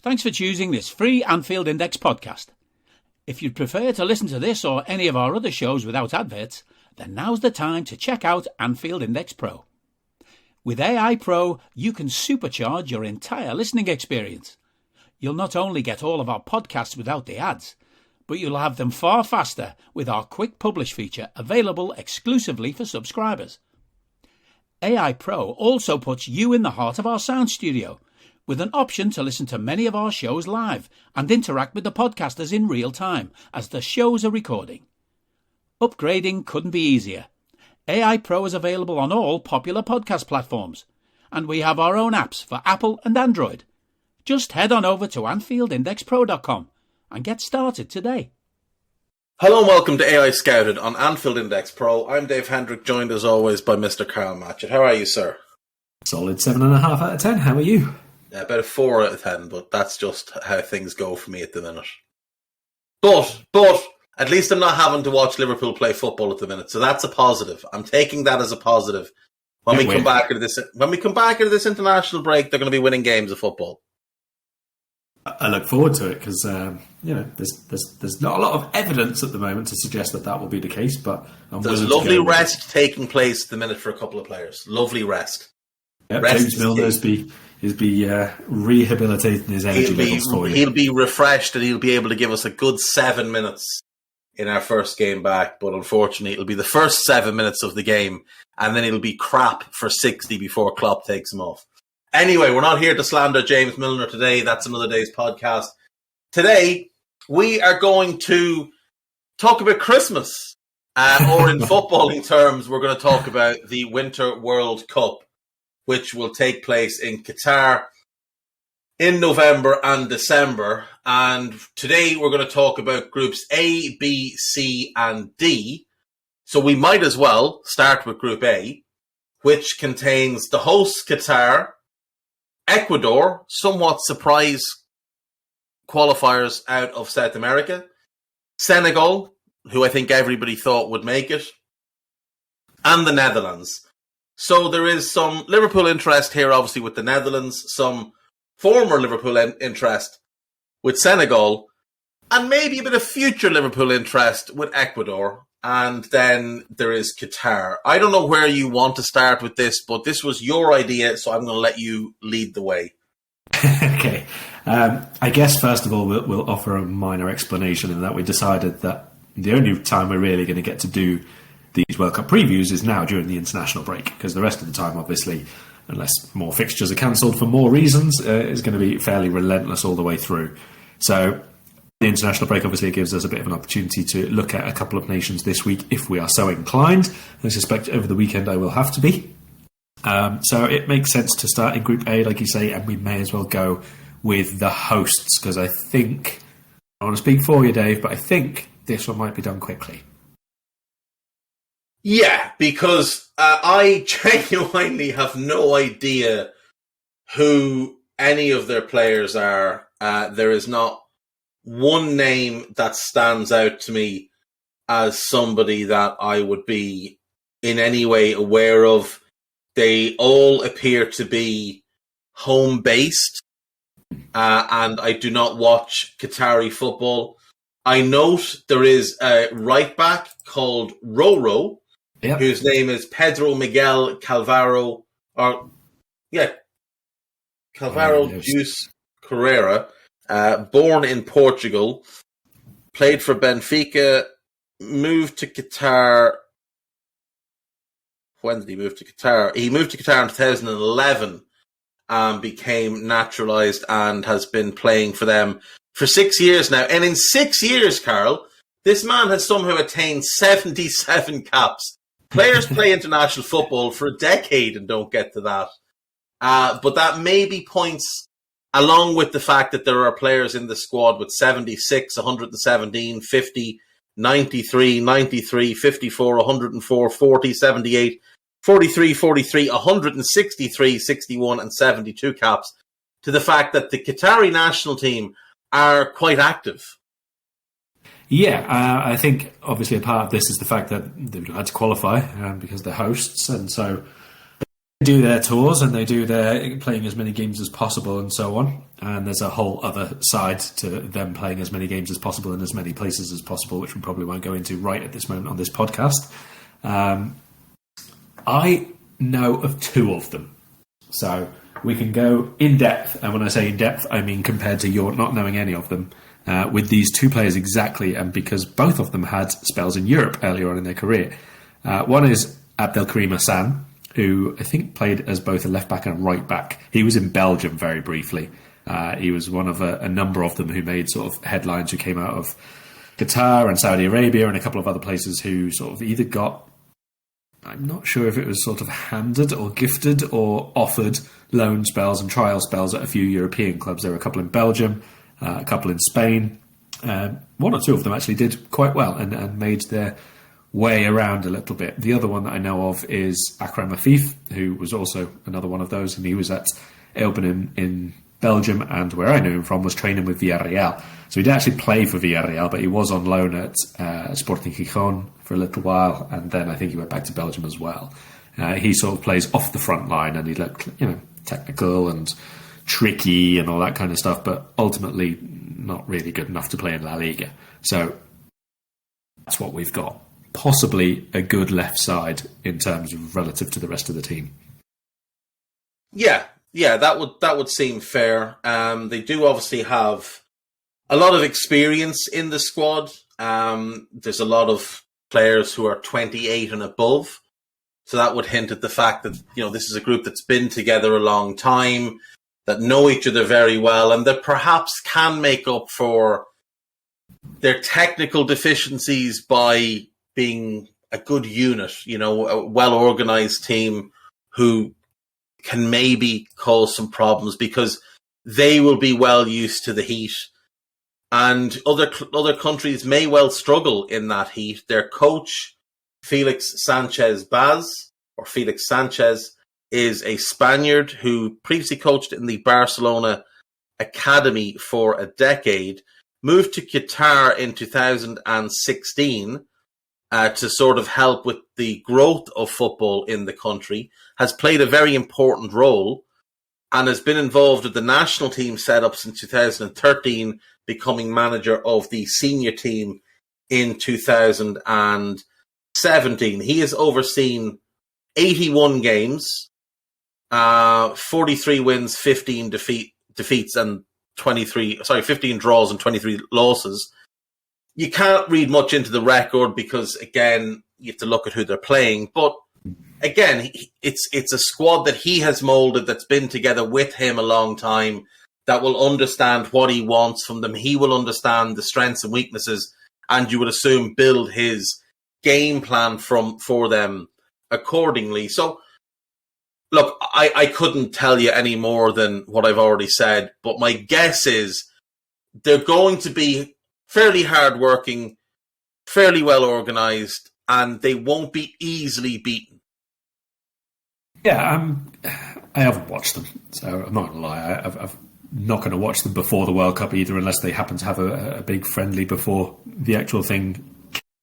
Thanks for choosing this free Anfield Index podcast. If you'd prefer to listen to this or any of our other shows without adverts, then now's the time to check out Anfield Index Pro. With AEye Pro, you can supercharge your entire listening experience. You'll not only get all of our podcasts without the ads, but you'll have them far faster with our quick publish feature available exclusively for subscribers. AEye Pro also puts you in the heart of our sound studio, with an option to listen to many of our shows live and interact with the podcasters in real time as the shows are recording. Upgrading couldn't be easier. AEye Pro is available on all popular podcast platforms, and we have our own apps for Apple and Android. Just head on over to AnfieldIndexPro.com and get started today. Hello and welcome to AEye Scouted on Anfield Index Pro. I'm Dave Hendrick, joined as always by Mr. Karl Matchett. How are you, sir? Solid 7.5 out of 10. How are you? About a 4 out of 10, but that's just how things go for me at the minute. But at least I'm not having to watch Liverpool play football at the minute, so that's a positive. I'm taking that as a positive. When we come back into this international break, they're going to be winning games of football. I look forward to it because there's not a lot of evidence at the moment to suggest that will be the case. But there's lovely rest taking place at the minute for a couple of players. Lovely rest. Yep, James Milner is rehabilitating his energy levels for you. He'll be refreshed and he'll be able to give us a good 7 minutes in our first game back. But unfortunately, it'll be the first 7 minutes of the game, and then it'll be crap for 60 before Klopp takes him off. Anyway, we're not here to slander James Milner today. That's another day's podcast. Today, we are going to talk about Christmas. Or in footballing terms, we're going to talk about the Winter World Cup, which will take place in Qatar in November and December. And today, we're going to talk about groups A, B, C, and D. So we might as well start with Group A, which contains the host Qatar, Ecuador, somewhat surprise qualifiers out of South America, Senegal, who I think everybody thought would make it, and the Netherlands. So there is some Liverpool interest here, obviously, with the Netherlands, some former Liverpool interest with Senegal, and maybe a bit of future Liverpool interest with Ecuador. And then there is Qatar. I don't know where you want to start with this, but this was your idea, so I'm going to let you lead the way. Okay. I guess, first of all, we'll offer a minor explanation in that we decided that the only time we're really going to get to do these World Cup previews is now during the international break, because the rest of the time, obviously, unless more fixtures are cancelled for more reasons, is going to be fairly relentless all the way through. So the international break obviously gives us a bit of an opportunity to look at a couple of nations this week if we are so inclined. I suspect over the weekend I will have to be. So it makes sense to start in Group A, like you say, and we may as well go with the hosts, because I think, I want to speak for you, Dave, but I think this one might be done quickly. Yeah, because I genuinely have no idea who any of their players are. There is not one name that stands out to me as somebody that I would be in any way aware of. They all appear to be home-based, and I do not watch Qatari football. I note there is a right-back called Roro, yep, whose name is Pedro Miguel Calvaro, Juice Carrera. Born in Portugal, played for Benfica, moved to Qatar. When did he move to Qatar? He moved to Qatar in 2011 and became naturalised and has been playing for them for 6 years now. And in 6 years, Karl, this man has somehow attained 77 caps. Players play international football for a decade and don't get to that. But that maybe points, along with the fact that there are players in the squad with 76, 117, 50, 93, 93, 54, 104, 40, 78, 43, 43, 163, 61 and 72 caps, to the fact that the Qatari national team are quite active. Yeah, I think obviously a part of this is the fact that they've had to qualify because they're hosts, and so they do their tours and they do their playing as many games as possible and so on. and there's a whole other side to them playing as many games as possible in as many places as possible, which we probably won't go into right at this moment on this podcast. I know of two of them. So we can go in depth, and when I say in depth, I mean compared to your not knowing any of them, with these two players exactly, and because both of them had spells in Europe earlier on in their career. One is Abdelkarim Hassan, who I think played as both a left-back and a right-back. He was in Belgium very briefly. He was one of a number of them who made sort of headlines, who came out of Qatar and Saudi Arabia and a couple of other places, who sort of either got, I'm not sure if it was sort of handed or gifted or offered loan spells and trial spells at a few European clubs. There were a couple in Belgium, a couple in Spain. One or two of them actually did quite well and made their way around a little bit. The other one that I know of is Akram Afif, who was also another one of those, and he was at Eupen in Belgium, and where I knew him from was training with Villarreal. So he didn't actually play for Villarreal, but he was on loan at Sporting Gijón for a little while, and then I think he went back to Belgium as well. He sort of plays off the front line, and he looked, technical and tricky and all that kind of stuff, but ultimately not really good enough to play in La Liga. So that's what we've got. Possibly a good left side in terms of relative to the rest of the team. Yeah, that would seem fair. They do obviously have a lot of experience in the squad. There's a lot of players who are 28 and above, so that would hint at the fact that this is a group that's been together a long time, that know each other very well, and that perhaps can make up for their technical deficiencies by being a good unit, a well-organized team who can maybe cause some problems because they will be well used to the heat. And other countries may well struggle in that heat. Their coach, Felix Sanchez, is a Spaniard who previously coached in the Barcelona Academy for a decade, moved to Qatar in 2016 to sort of help with the growth of football in the country, has played a very important role, and has been involved with the national team setup since 2013, becoming manager of the senior team in 2017. He has overseen 81 games, 43 wins, 15 defeats, and 15 draws and 23 losses. You can't read much into the record because, again, you have to look at who they're playing. But again, it's a squad that he has molded, that's been together with him a long time, that will understand what he wants from them. He will understand the strengths and weaknesses, and you would assume build his game plan for them accordingly. So, look, I couldn't tell you any more than what I've already said, but my guess is they're going to be fairly hard-working, fairly well-organised, and they won't be easily beaten. Yeah, I haven't watched them, so I'm not going to lie. I'm not going to watch them before the World Cup either, unless they happen to have a big friendly before the actual thing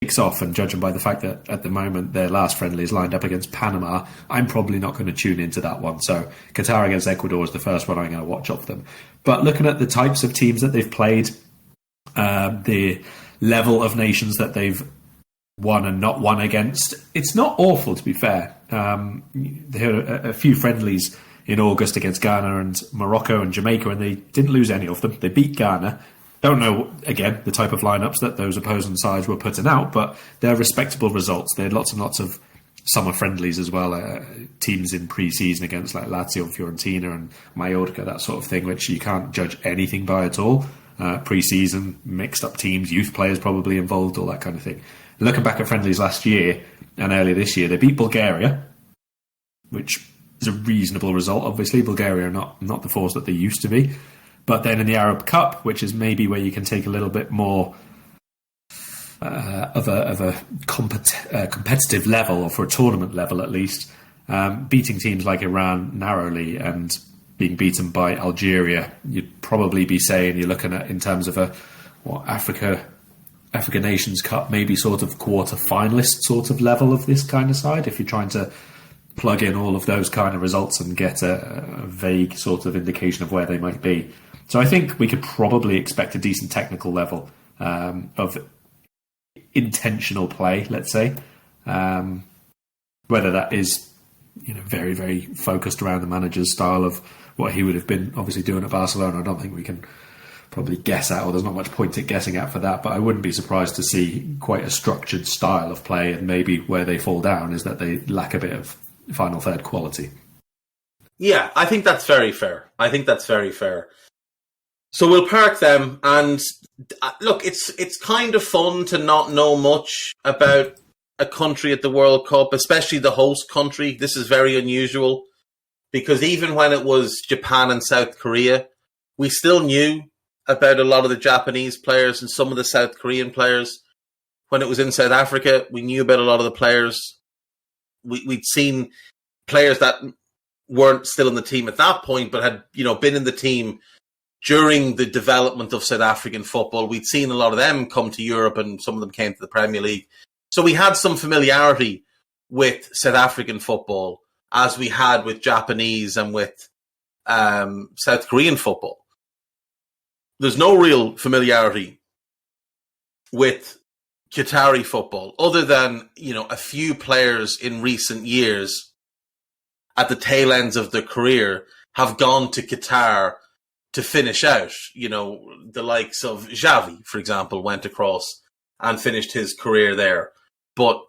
kicks off. And judging by the fact that at the moment their last friendly is lined up against Panama, I'm probably not going to tune into that one. So Qatar against Ecuador is the first one I'm going to watch of them. But looking at the types of teams that they've played, the level of nations that they've won and not won against, it's not awful, to be fair. There are a few friendlies in August against Ghana and Morocco and Jamaica, and they didn't lose any of them. They beat Ghana. Don't know, again, the type of lineups that those opposing sides were putting out, but they're respectable results. They had lots and lots of summer friendlies as well, teams in pre-season against like Lazio and Fiorentina and Mallorca, that sort of thing, which you can't judge anything by at all. Pre-season, mixed up teams, youth players probably involved, all that kind of thing. Looking back at friendlies last year and earlier this year, they beat Bulgaria, which is a reasonable result. Obviously, Bulgaria are not the force that they used to be. But then in the Arab Cup, which is maybe where you can take a little bit more of a competitive level, or for a tournament level at least, beating teams like Iran narrowly and being beaten by Algeria, you'd probably be saying you're looking at, in terms of Africa Nations Cup, maybe sort of quarter-finalist sort of level of this kind of side, if you're trying to plug in all of those kind of results and get a vague sort of indication of where they might be. So I think we could probably expect a decent technical level of intentional play, let's say. Whether that is, very, very focused around the manager's style of what he would have been obviously doing at Barcelona, I don't think we can probably guess at, or there's not much point at guessing at for that, but I wouldn't be surprised to see quite a structured style of play, and maybe where they fall down is that they lack a bit of final third quality. Yeah, I think that's very fair. So we'll park them, and look, it's kind of fun to not know much about a country at the World Cup, especially the host country. This is very unusual, because even when it was Japan and South Korea, we still knew about a lot of the Japanese players and some of the South Korean players. When it was in South Africa, we knew about a lot of the players. We'd seen players that weren't still in the team at that point, but had been in the team during the development of South African football. We'd seen a lot of them come to Europe, and some of them came to the Premier League. So we had some familiarity with South African football, as we had with Japanese and with South Korean football. There's no real familiarity with Qatari football, other than, a few players in recent years at the tail ends of their career have gone to Qatar to finish out. The likes of Xavi, for example, went across and finished his career there. But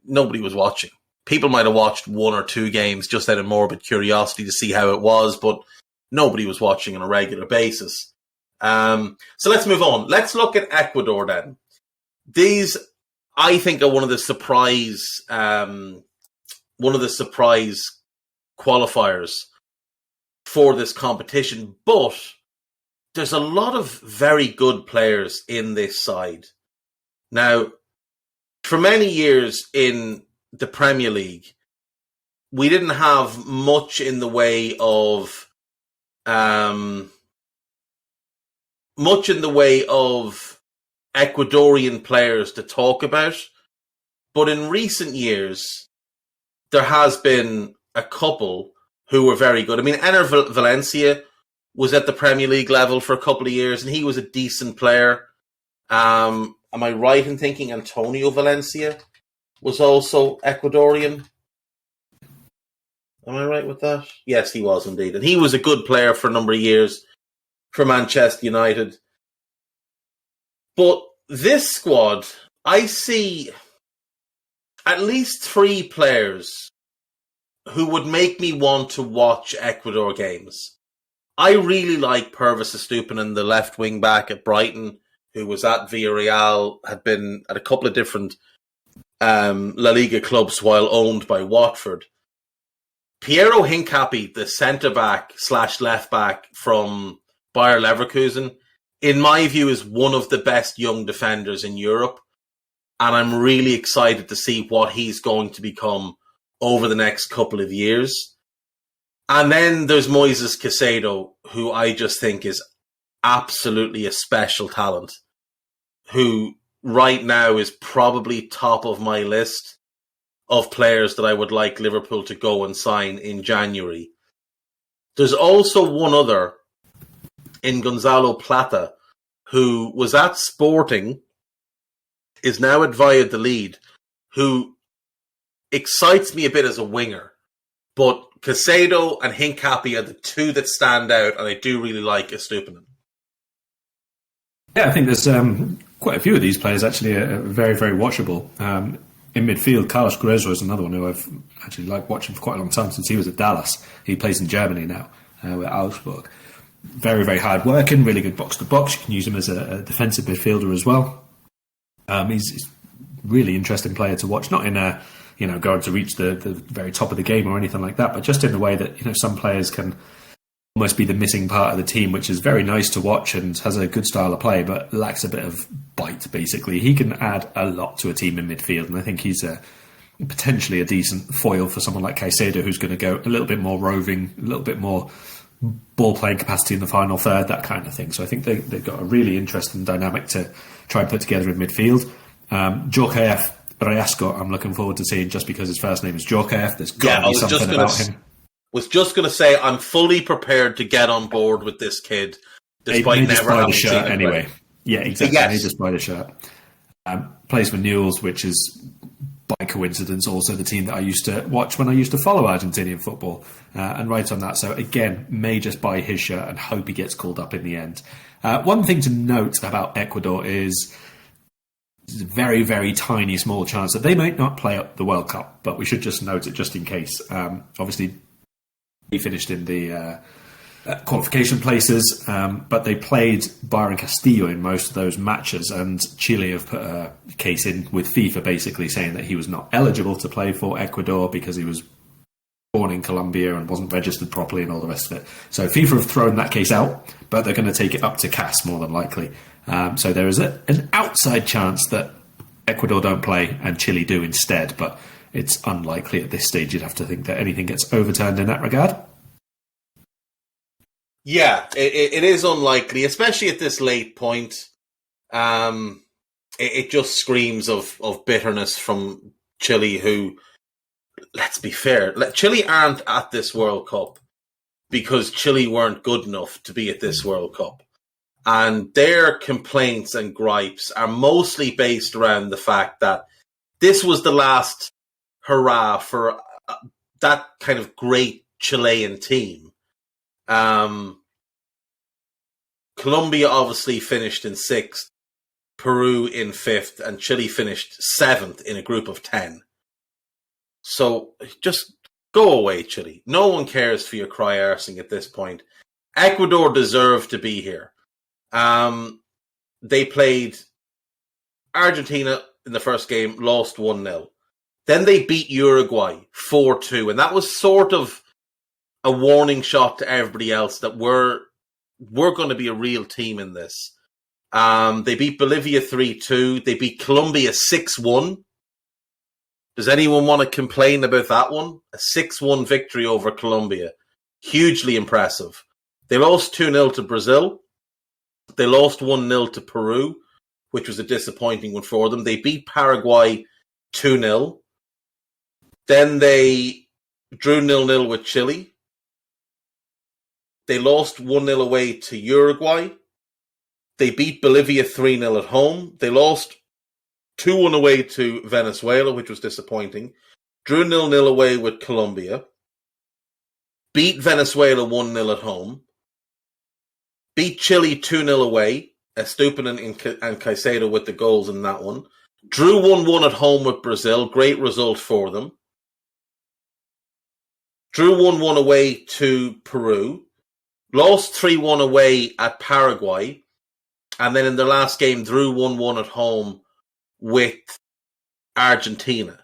nobody was watching. People might have watched one or two games just out of morbid curiosity to see how it was, but nobody was watching on a regular basis. So let's move on. Let's look at Ecuador then. These, I think, are one of the surprise qualifiers for this competition. But there's a lot of very good players in this side. Now, for many years in the Premier League, we didn't have much in the way of Ecuadorian players to talk about. But in recent years, there has been a couple who were very good. I mean, Ener Valencia was at the Premier League level for a couple of years, and he was a decent player. Am I right in thinking Antonio Valencia was also Ecuadorian? Am I right with that? Yes, he was indeed. And he was a good player for a number of years for Manchester United. But this squad, I see at least three players who would make me want to watch Ecuador games. I really like Purvis Estupiñán, the left wing back at Brighton, who was at Villarreal, had been at a couple of different La Liga clubs while owned by Watford. Piero Hincapié, the centre-back / left-back from Bayer Leverkusen, in my view, is one of the best young defenders in Europe. And I'm really excited to see what he's going to become over the next couple of years. And then there's Moises Caicedo, who I just think is absolutely a special talent, who right now is probably top of my list of players that I would like Liverpool to go and sign in January. There's also one other in Gonzalo Plata, who was at Sporting, is now at Valladolid, who excites me a bit as a winger. But Caicedo and Hincapié are the two that stand out, and I do really like Estupiñán. Yeah, I think there's quite a few of these players actually are very, very watchable. In midfield, Carlos Guerrero is another one who I've actually liked watching for quite a long time since he was at Dallas. He plays in Germany now, with Augsburg. Very, very hard working, really good box to box. You can use him as a defensive midfielder as well. He's a really interesting player to watch, not in a going to reach the very top of the game or anything like that, but just in the way that some players can almost be the missing part of the team, which is very nice to watch and has a good style of play, but lacks a bit of bite. Basically, he can add a lot to a team in midfield, and I think he's potentially a decent foil for someone like Caicedo, who's going to go a little bit more roving, a little bit more ball playing capacity in the final third, that kind of thing. So I think they've got a really interesting dynamic to try and put together in midfield. Djorkaeff Rayasco, I'm looking forward to seeing, just because his first name is Djorkaeff. There's got to be something about him. Was just going to say, I'm fully prepared to get on board with this kid. despite just never buy having the seen shirt it anyway. play. Yeah, exactly. Yes. They just buy the shirt. Plays for Newell's, which is by coincidence also the team that I used to watch when I used to follow Argentinian football, and right on that. So again, may just buy his shirt and hope he gets called up in the end. One thing to note about Ecuador is there's a very, very tiny, small chance that they might not play up the World Cup, but we should just note it just in case. Obviously, he finished in the qualification places, but they played Byron Castillo in most of those matches, and Chile have put a case in with FIFA basically saying that he was not eligible to play for Ecuador because he was born in Colombia and wasn't registered properly and all the rest of it. So FIFA have thrown that case out, but they're going to take it up to CAS more than likely. So there is an outside chance that Ecuador don't play and Chile do instead, but it's unlikely at this stage. You'd have to think that anything gets overturned in that regard. Yeah, it is unlikely, especially at this late point. It just screams of bitterness from Chile, who, let's be fair, Chile aren't at this World Cup because Chile weren't good enough to be at this World Cup. And their complaints and gripes are mostly based around the fact that this was the last hurrah for that kind of great Chilean team. Colombia obviously finished in 6th, Peru in 5th, and Chile finished 7th in a group of 10. So just go away, Chile. No one cares for your cry-arsing at this point. Ecuador deserve to be here. They played Argentina in the first game, lost 1-0. Then they beat Uruguay 4-2, and that was sort of a warning shot to everybody else that we're going to be a real team in this. They beat Bolivia 3-2. They beat Colombia 6-1. Does anyone want to complain about that one? A 6-1 victory over Colombia. Hugely impressive. They lost 2-0 to Brazil. They lost 1-0 to Peru, which was a disappointing one for them. They beat Paraguay 2-0. Then they drew 0-0 with Chile. They lost 1-0 away to Uruguay. They beat Bolivia 3-0 at home. They lost 2-1 away to Venezuela, which was disappointing. Drew 0-0 away with Colombia. Beat Venezuela 1-0 at home. Beat Chile 2-0 away. Estupinan and Caicedo with the goals in that one. Drew 1-1 at home with Brazil. Great result for them. Drew 1-1 away to Peru. Lost 3-1 away at Paraguay. And then in their last game, drew 1-1 at home with Argentina.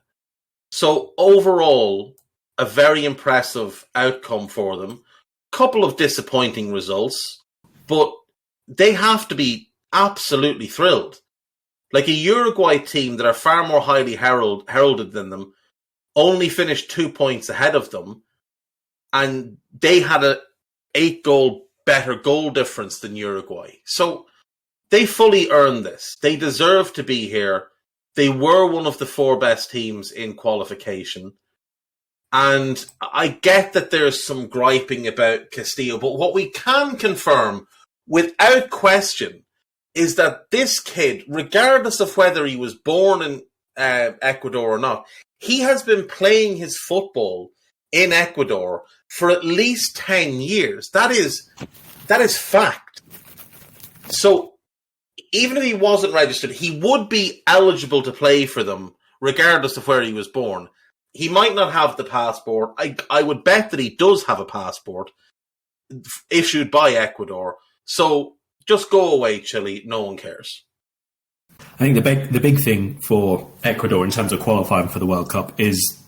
So overall, a very impressive outcome for them. Couple of disappointing results, but they have to be absolutely thrilled. Like a Uruguay team that are far more highly heralded than them only finished 2 points ahead of them, and they had a 8-goal better goal difference than Uruguay. So they fully earned this. They deserve to be here. They were one of the 4 best teams in qualification. And I get that there's some griping about Castillo, but what we can confirm without question is that this kid, regardless of whether he was born in Ecuador or not, he has been playing his football in Ecuador for at least 10 years. That is fact. So even if he wasn't registered, he would be eligible to play for them regardless of where he was born. He might not have the passport. I would bet that he does have a passport issued by Ecuador. So just go away, Chile. No one cares. I think the big thing for Ecuador in terms of qualifying for the World Cup is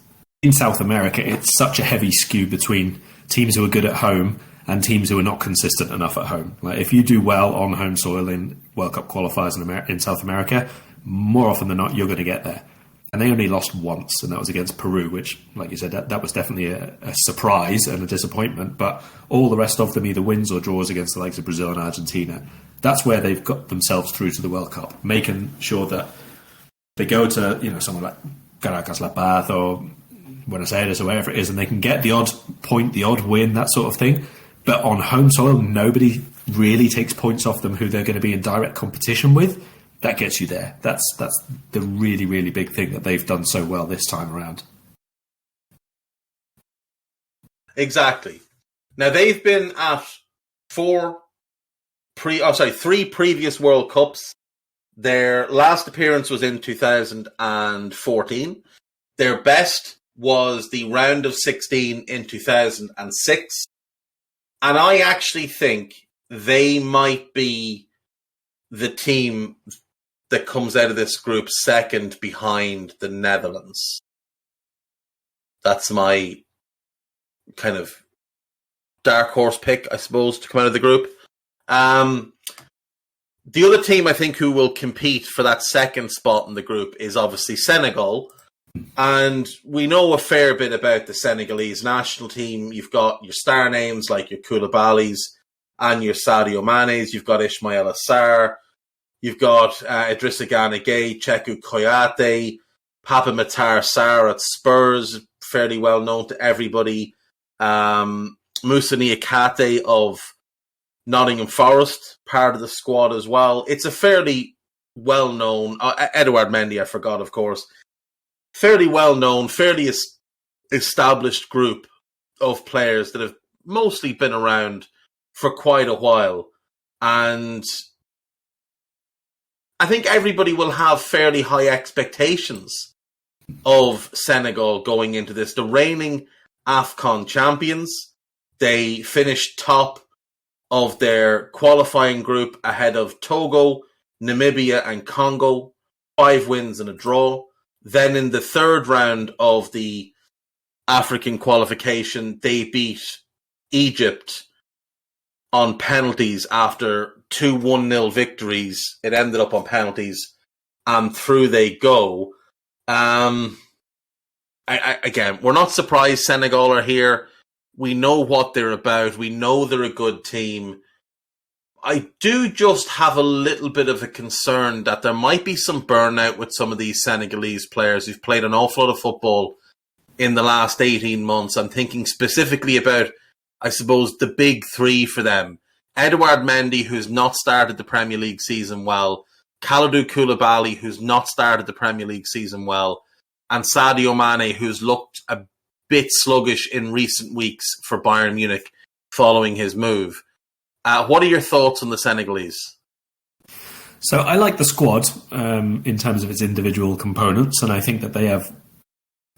in South America, it's such a heavy skew between teams who are good at home and teams who are not consistent enough at home. Like if you do well on home soil in World Cup qualifiers in South America, more often than not, you're going to get there. And they only lost once, and that was against Peru, which, like you said, that was definitely a surprise and a disappointment. But all the rest of them either wins or draws against the likes of Brazil and Argentina. That's where they've got themselves through to the World Cup, making sure that they go to somewhere like Caracas, La Paz, or Buenos Aires, or wherever it is, and they can get the odd point, the odd win, that sort of thing. but on home soil, nobody really takes points off them who they're going to be in direct competition with. That gets you there. That's the really, really big thing that they've done so well this time around. Exactly. Now, they've been at three previous World Cups. Their last appearance was in 2014. Their best was the round of 16 in 2006. And I actually think they might be the team that comes out of this group second behind the Netherlands. That's my kind of dark horse pick, I suppose, to come out of the group. The other team I think who will compete for that second spot in the group is obviously Senegal. And we know a fair bit about the Senegalese national team. You've got your star names like your Koulibalys and your Sadio Manes. You've got Ismail Assar. You've got Idrissa Gana Gueye, Cheku Koyate, Papa Matar Sarr at Spurs, fairly well known to everybody. Moussa Niakate of Nottingham Forest, part of the squad as well. It's a fairly well-known... Edouard Mendy, I forgot, of course. Fairly well-known, fairly established group of players that have mostly been around for quite a while. And I think everybody will have fairly high expectations of Senegal going into this. The reigning AFCON champions, they finished top of their qualifying group ahead of Togo, Namibia and Congo, 5 wins and a draw. Then in the third round of the African qualification, they beat Egypt on penalties after 2 1-0 victories. It ended up on penalties, and through they go. Again, we're not surprised Senegal are here. We know what they're about. We know they're a good team. I do just have a little bit of a concern that there might be some burnout with some of these Senegalese players who've played an awful lot of football in the last 18 months. I'm thinking specifically about, I suppose, the big three for them. Edouard Mendy, who's not started the Premier League season well. Kalidou Koulibaly, who's not started the Premier League season well. And Sadio Mane, who's looked a bit sluggish in recent weeks for Bayern Munich following his move. What are your thoughts on the Senegalese? So I like the squad in terms of its individual components, and I think that they have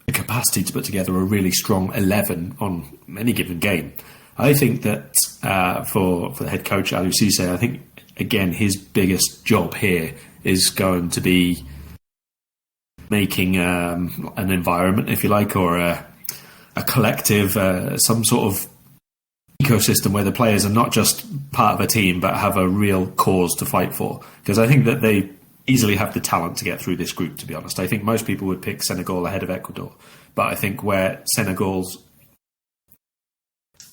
the capacity to put together a really strong 11 on any given game. I think that for the head coach, Aliou Cisse, I think, again, his biggest job here is going to be making an environment, if you like, or a collective, some sort of ecosystem where the players are not just part of a team but have a real cause to fight for. Because I think that they easily have the talent to get through this group, to be honest. I think most people would pick Senegal ahead of Ecuador. But I think where Senegal's,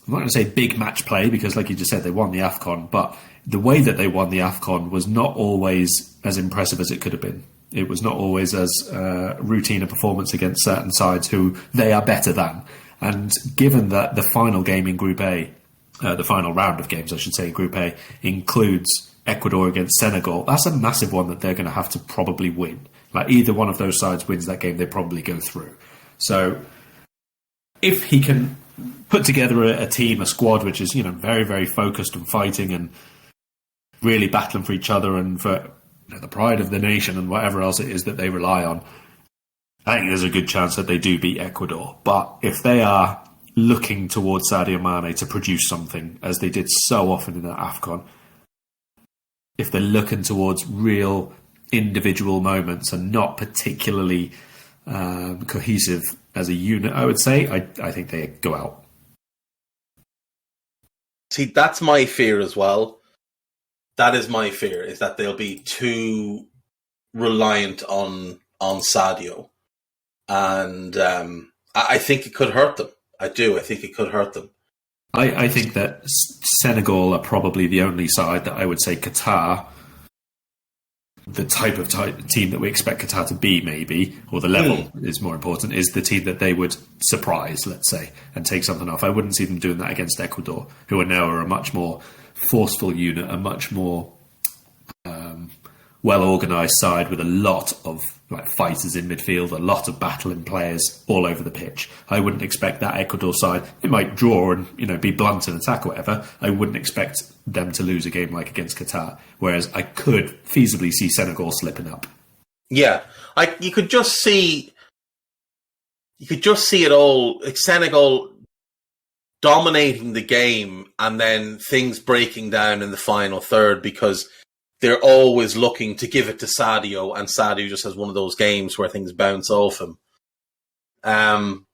I'm not going to say big match play, because like you just said, they won the AFCON, but the way that they won the AFCON was not always as impressive as it could have been. It was not always as routine a performance against certain sides who they are better than. And given that the final game in Group A, the final round of games, I should say, in Group A, includes Ecuador against Senegal, that's a massive one that they're going to have to probably win. Like, either one of those sides wins that game, they probably go through. So if he can put together a team, a squad, which is, very, very focused and fighting and really battling for each other and for the pride of the nation and whatever else it is that they rely on, I think there's a good chance that they do beat Ecuador. But if they are looking towards Sadio Mane to produce something, as they did so often in the AFCON, if they're looking towards real individual moments and not particularly cohesive as a unit, I would say, I think they go out. See, that's my fear as well. That is my fear, is that they'll be too reliant on Sadio. And I think it could hurt them. I do. I think it could hurt them. I think that Senegal are probably the only side that I would say Qatar the type of team that we expect Qatar to be, maybe, or the level is more important, is the team that they would surprise, let's say, and take something off. I wouldn't see them doing that against Ecuador, who are a much more forceful unit, a much more well-organised side with a lot of fighters in midfield, a lot of battling players all over the pitch. I wouldn't expect that Ecuador side. It might draw and be blunt in attack or whatever. I wouldn't expect them to lose a game like against Qatar. Whereas I could feasibly see Senegal slipping up. Yeah, you could just see it all. Like Senegal dominating the game and then things breaking down in the final third because they're always looking to give it to Sadio, and Sadio just has one of those games where things bounce off him. I'm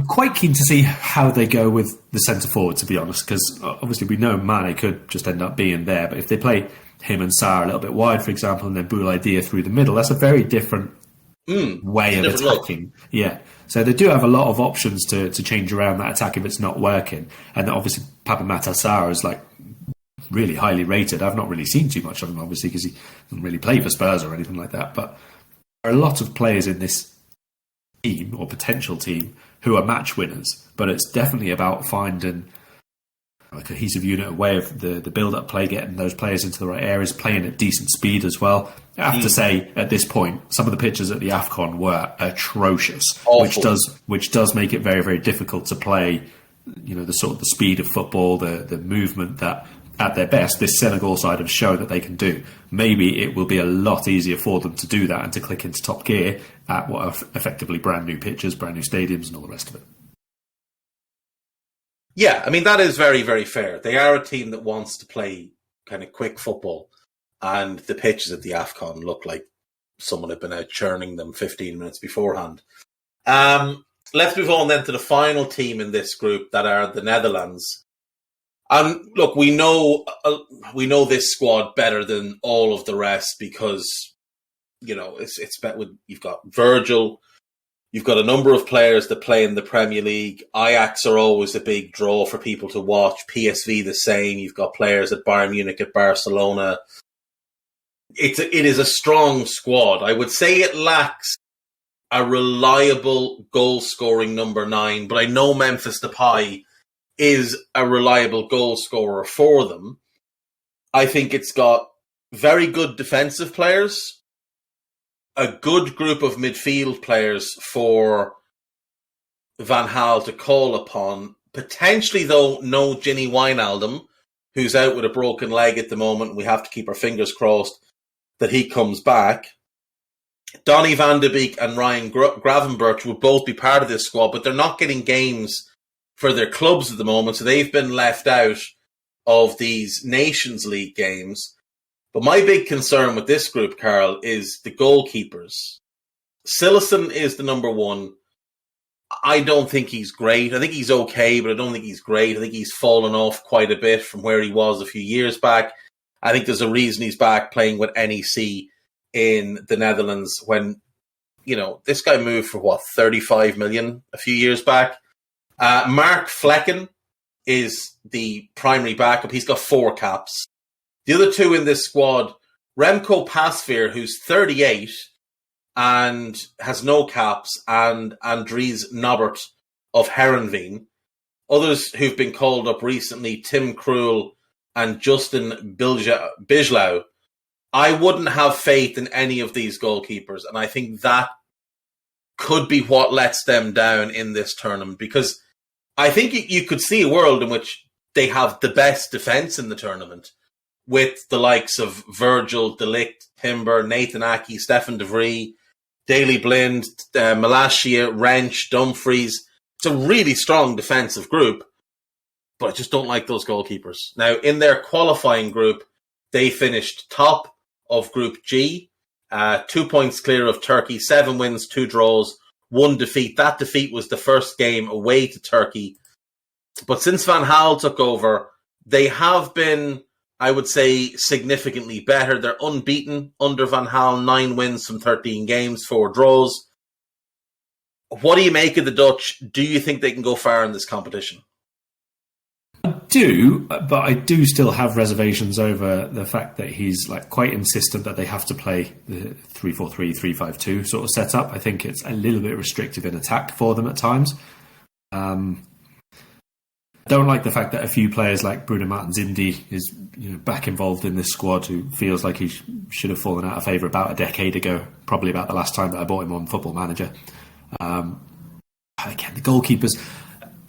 quite keen to see how they go with the centre forward, to be honest, because obviously we know Mane could just end up being there, but if they play him and Sarr a little bit wide, for example, and then Boulaye through the middle, that's a very different way of attacking. Look. Yeah. So they do have a lot of options to change around that attack if it's not working. And obviously Pape Matar Sarr is really highly rated. I've not really seen too much of him, obviously, because he doesn't really play for Spurs or anything like that. But there are a lot of players in this team or potential team who are match winners. But it's definitely about finding a cohesive unit, a way of the build-up play, getting those players into the right areas, playing at decent speed as well. I have to say, at this point, some of the pitches at the AFCON were atrocious, which does make it very, very difficult to play. The speed of football, the movement that, at their best, this Senegal side have shown that they can do. Maybe it will be a lot easier for them to do that and to click into top gear at what are effectively brand new pitches, brand new stadiums, and all the rest of it. Yeah, I mean, that is very, very fair. They are a team that wants to play kind of quick football, and the pitches at the AFCON look like someone had been out churning them 15 minutes beforehand. Let's move on then to the final team in this group, that are the Netherlands. Look, we know this squad better than all of the rest because, it's bet with, you've got Virgil, you've got a number of players that play in the Premier League. Ajax are always a big draw for people to watch. PSV the same. You've got players at Bayern Munich, at Barcelona. It is a strong squad. I would say it lacks a reliable goal-scoring number 9, but I know Memphis Depay is a reliable goal scorer for them. I think it's got very good defensive players, a good group of midfield players for Van Gaal to call upon. Potentially, though, no Gini Wijnaldum, who's out with a broken leg at the moment. We have to keep our fingers crossed that he comes back. Donny van de Beek and Ryan Gravenberch will both be part of this squad, but they're not getting games for their clubs at the moment, so they've been left out of these Nations League games. But my big concern with this group, Karl, is the goalkeepers. Cillessen is the number 1. I don't think he's great. I think he's okay, but I don't think he's great. I think he's fallen off quite a bit from where he was a few years back. I think there's a reason he's back playing with NEC in the Netherlands when, this guy moved for 35 million a few years back. Mark Flecken is the primary backup. He's got 4 caps. The other 2 in this squad, Remco Pasveer, who's 38 and has no caps, and Andries Nobbert of Herenveen. Others who've been called up recently, Tim Krul and Justin Bijlau. I wouldn't have faith in any of these goalkeepers, and I think that could be what lets them down in this tournament, because I think you could see a world in which they have the best defence in the tournament with the likes of Virgil, De Ligt, Timber, Nathan Aké, Stefan de Vrij, Daley Blind, Malacia, Wrench, Dumfries. It's a really strong defensive group, but I just don't like those goalkeepers. Now, in their qualifying group, they finished top of Group G, 2 points clear of Turkey, 7 wins, 2 draws, 1 defeat. That defeat was the first game away to Turkey. But since Van Gaal took over, they have been, I would say, significantly better. They're unbeaten under Van Gaal, 9 wins from 13 games, 4 draws. What do you make of the Dutch? Do you think they can go far in this competition? I do, but I do still have reservations over the fact that he's like quite insistent that they have to play the 3-4-3, 3-5-2 sort of setup. I think it's a little bit restrictive in attack for them at times. I don't like the fact that a few players like Bruno Martins Indy is back involved in this squad, who feels like he should have fallen out of favour about a decade ago, probably about the last time that I bought him on Football Manager. Again, the goalkeepers,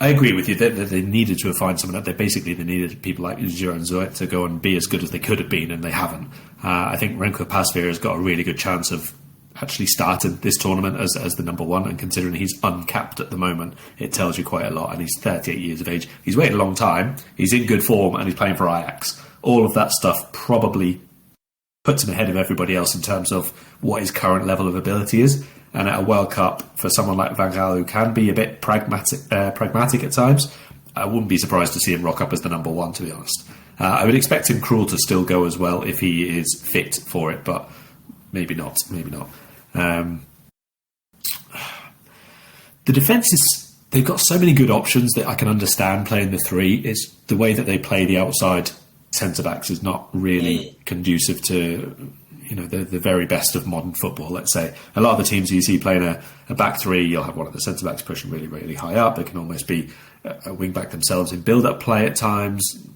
I agree with you that they needed to find someone that they needed people like Uzur and Zoet to go and be as good as they could have been, and they haven't. I think Remco Pasveer has got a really good chance of actually starting this tournament as the number one, and considering he's uncapped at the moment, it tells you quite a lot. And he's 38 years of age. He's waited a long time. He's in good form, and he's playing for Ajax. All of that stuff probably puts him ahead of everybody else in terms of what his current level of ability is. And at a World Cup, for someone like Van Gaal, who can be a bit pragmatic at times, I wouldn't be surprised to see him rock up as the number one, to be honest. I would expect him Krul to still go as well if he is fit for it, but maybe not. The defence is, they've got so many good options that I can understand playing the three. It's the way that they play the outside centre-backs is not really conducive to the very best of modern football, let's say. A lot of the teams you see playing a back three, you'll have one of the centre-backs pushing really, really high up. They can almost be a wing-back themselves in build-up play at times,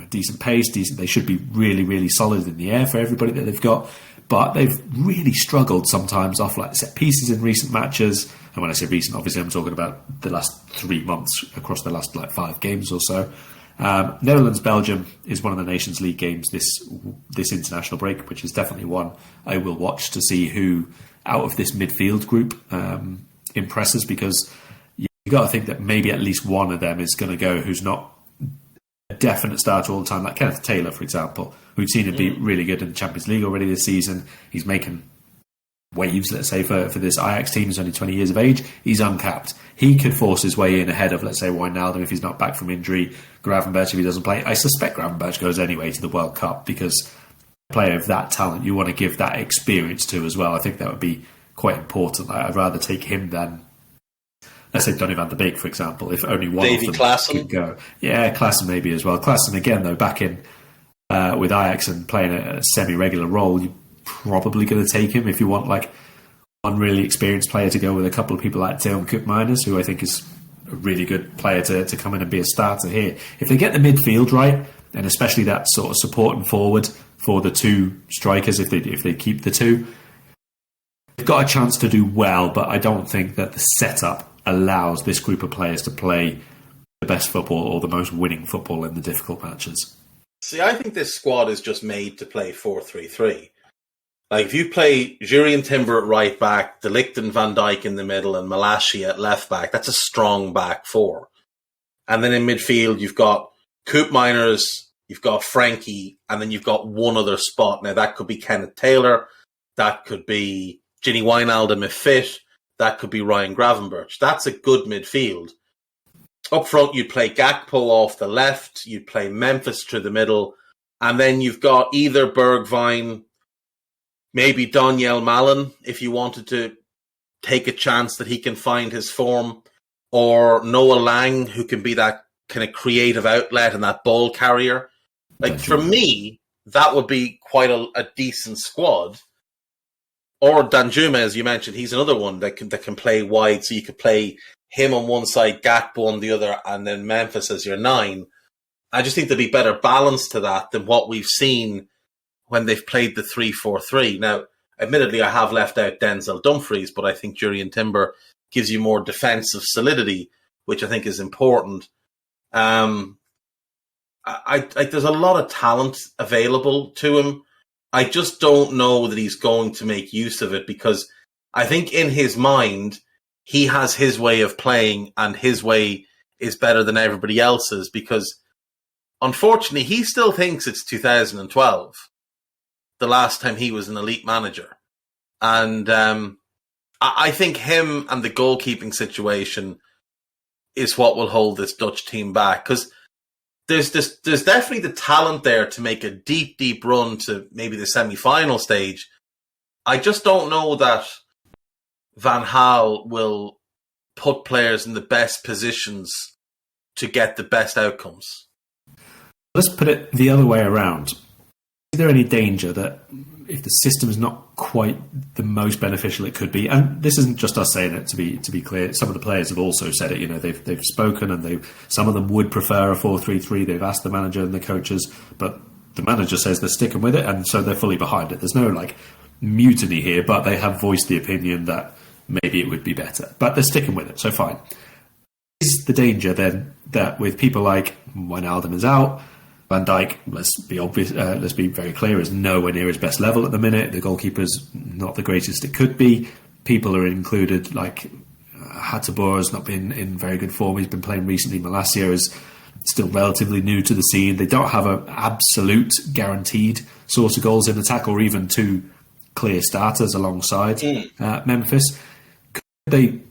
decent pace, they should be really, really solid in the air for everybody that they've got. But they've really struggled sometimes off like set pieces in recent matches. And when I say recent, obviously I'm talking about the last 3 months across the last 5 games or so. Netherlands-Belgium is one of the Nations League games this international break, which is definitely one I will watch to see who out of this midfield group impresses, because you've got to think that maybe at least one of them is going to go who's not a definite starter all the time, like Kenneth Taylor, for example. We've seen him be really good in the Champions League already this season. He's making waves, let's say, for this Ajax team. He's only 20 years of age. He's uncapped. He could force his way in ahead of, let's say, Wijnaldum if he's not back from injury. Gravenberch if he doesn't play. I suspect Gravenberch goes anyway to the World Cup, because a player of that talent you want to give that experience to as well. I think that would be quite important. I'd rather take him than, let's say, Donny van de Beek, for example, if only one Davy of them Klaassen could go. Yeah, Klaassen maybe as well. Klaassen, again, though, back in with Ajax and playing a semi-regular role, you're probably going to take him if you want like one really experienced player to go with a couple of people like Theon Koopmeiners, who I think is a really good player to come in and be a starter here. If they get the midfield right, and especially that sort of support and forward for the two strikers, if they keep the two, they've got a chance to do well. But I don't think that the setup allows this group of players to play the best football or the most winning football in the difficult matches. See, I think this squad is just made to play 4-3-3. Like, if you play Jurien Timber at right back, De Ligt and Van Dijk in the middle, and Malashi at left back, that's a strong back four. And then in midfield, you've got Koopmeiners, you've got Frankie, and then you've got one other spot. Now, that could be Kenneth Taylor, that could be Gini Wijnaldum if fit, that could be Ryan Gravenberch. That's a good midfield. Up front, you'd play Gakpo off the left, you'd play Memphis through the middle, and then you've got either Bergwijn, maybe Daniel Malin, if you wanted to take a chance that he can find his form, or Noah Lang, who can be that kind of creative outlet and that ball carrier. Like, for me, that would be quite a decent squad. Or Danjuma, as you mentioned, he's another one that can play wide, so you could play him on one side, Gakpo on the other, and then Memphis as your 9. I just think there'd be better balance to that than what we've seen when they've played the 3-4-3. Now, admittedly, I have left out Denzel Dumfries, but I think Jurien Timber gives you more defensive solidity, which I think is important. There's a lot of talent available to him. I just don't know that he's going to make use of it, because I think in his mind, he has his way of playing, and his way is better than everybody else's, because unfortunately, he still thinks it's 2012, the last time he was an elite manager. And I think him and the goalkeeping situation is what will hold this Dutch team back, because there's definitely the talent there to make a deep, deep run to maybe the semi-final stage. I just don't know that Van Gaal will put players in the best positions to get the best outcomes. Let's put it the other way around. Is there any danger that if the system is not quite the most beneficial it could be, and this isn't just us saying it, to be clear, some of the players have also said it. They've spoken, and some of them would prefer a 4-3-3. They've asked the manager and the coaches, but the manager says they're sticking with it, and so they're fully behind it. There's no mutiny here, but they have voiced the opinion that maybe it would be better, but they're sticking with it, so fine. Is the danger then that with people like Wijnaldum is out, Van Dijk, let's be very clear, is nowhere near his best level at the minute. The goalkeeper's not the greatest it could be. People are included, like Hateboer has not been in very good form. He's been playing recently. Malacia is still relatively new to the scene. They don't have an absolute guaranteed source of goals in attack, or even two clear starters alongside Memphis. Could they go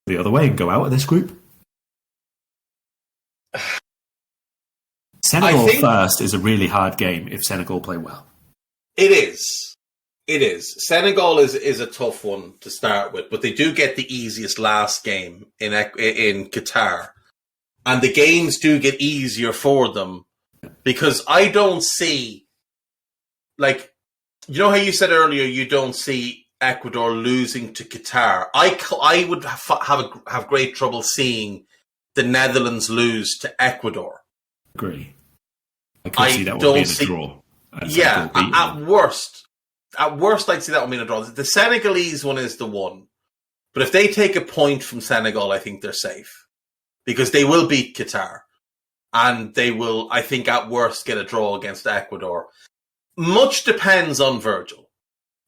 the other way and go out of this group? Senegal first is a really hard game if Senegal play well. It is. Senegal is a tough one to start with, but they do get the easiest last game in Qatar. And the games do get easier for them because I don't see, you know how you said earlier you don't see Ecuador losing to Qatar? I would have great trouble seeing the Netherlands lose to Ecuador. Agree. I could see that one being a draw. At worst, I'd see that one being a draw. The Senegalese one is the one. But if they take a point from Senegal, I think they're safe. Because they will beat Qatar. And they will, I think, at worst, get a draw against Ecuador. Much depends on Virgil.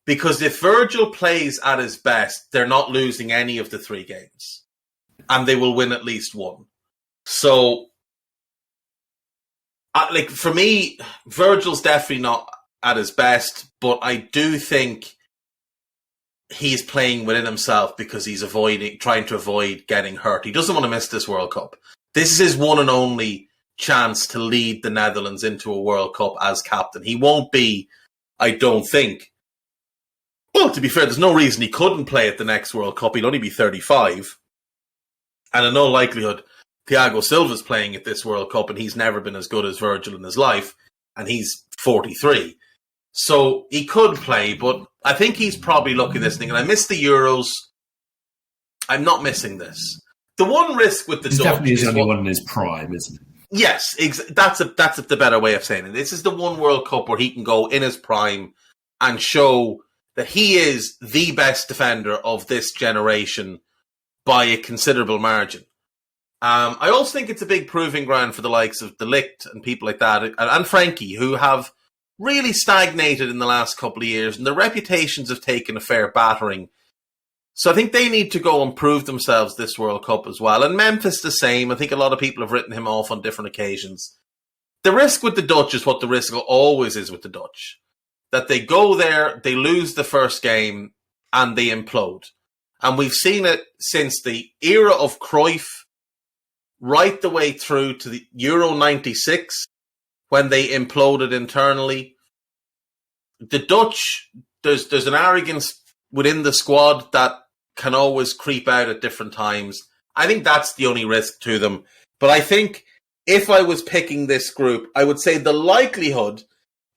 Because if Virgil plays at his best, they're not losing any of the 3 games. And they will win at least one. So, for me, Virgil's definitely not at his best, but I do think he's playing within himself because he's trying to avoid getting hurt. He doesn't want to miss this World Cup. This is his one and only chance to lead the Netherlands into a World Cup as captain. He won't be, I don't think. Well, to be fair, there's no reason he couldn't play at the next World Cup. He'd only be 35. And in all likelihood, Thiago Silva's playing at this World Cup and he's never been as good as Virgil in his life, and he's 43. So he could play, but I think he's probably looking at this thing, and I miss the Euros. I'm not missing this. The one risk with the Dutch definitely is the only one in his prime, isn't it? Yes, that's the better way of saying it. This is the one World Cup where he can go in his prime and show that he is the best defender of this generation by a considerable margin. I also think it's a big proving ground for the likes of De Ligt and people like that, and Frankie, who have really stagnated in the last couple of years, and their reputations have taken a fair battering. So I think they need to go and prove themselves this World Cup as well. And Memphis the same. I think a lot of people have written him off on different occasions. The risk with the Dutch is what the risk always is with the Dutch. That they go there, they lose the first game, and they implode. And we've seen it since the era of Cruyff, right the way through to the Euro 96, when they imploded internally. The Dutch, there's an arrogance within the squad that can always creep out at different times. I think that's the only risk to them. But I think if I was picking this group, I would say the likelihood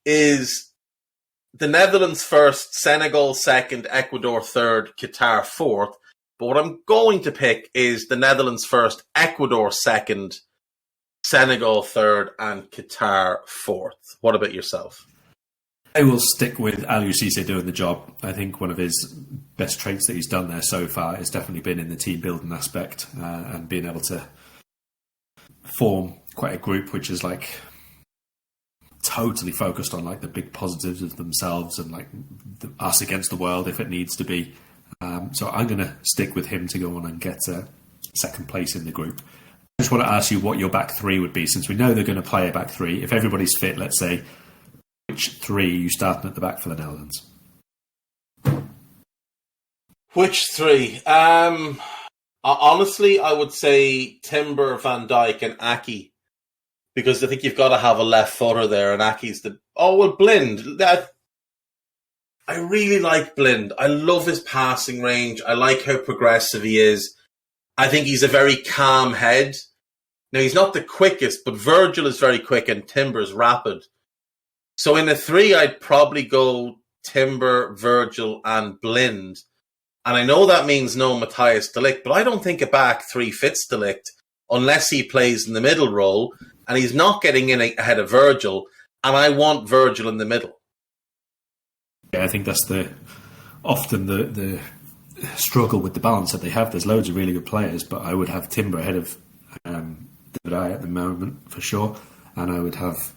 is the Netherlands first, Senegal second, Ecuador third, Qatar fourth. But what I'm going to pick is the Netherlands first, Ecuador second, Senegal third, and Qatar fourth. What about yourself? I will stick with Aliou Cisse doing the job. I think one of his best traits that he's done there so far has definitely been in the team building aspect and being able to form quite a group which is totally focused on the big positives of themselves and us against the world if it needs to be. So I'm going to stick with him to go on and get second place in the group. I just want to ask you what your back three would be, since we know they're going to play a back three. If everybody's fit, let's say, which three are you starting at the back for the Netherlands? Which three? Honestly, I would say Timber, Van Dijk, and Aki, because I think you've got to have a left footer there, and Aki's Blind. I really like Blind. I love his passing range. I like how progressive he is. I think he's a very calm head. Now, he's not the quickest, but Virgil is very quick and Timber's rapid. So in a 3, I'd probably go Timber, Virgil, and Blind. And I know that means no Matthias de Ligt, but I don't think a back 3 fits de Ligt unless he plays in the middle role, and he's not getting in ahead of Virgil, and I want Virgil in the middle. Yeah, I think that's often the struggle with the balance that they have. There's loads of really good players, but I would have Timber ahead of AEye at the moment for sure, and I would have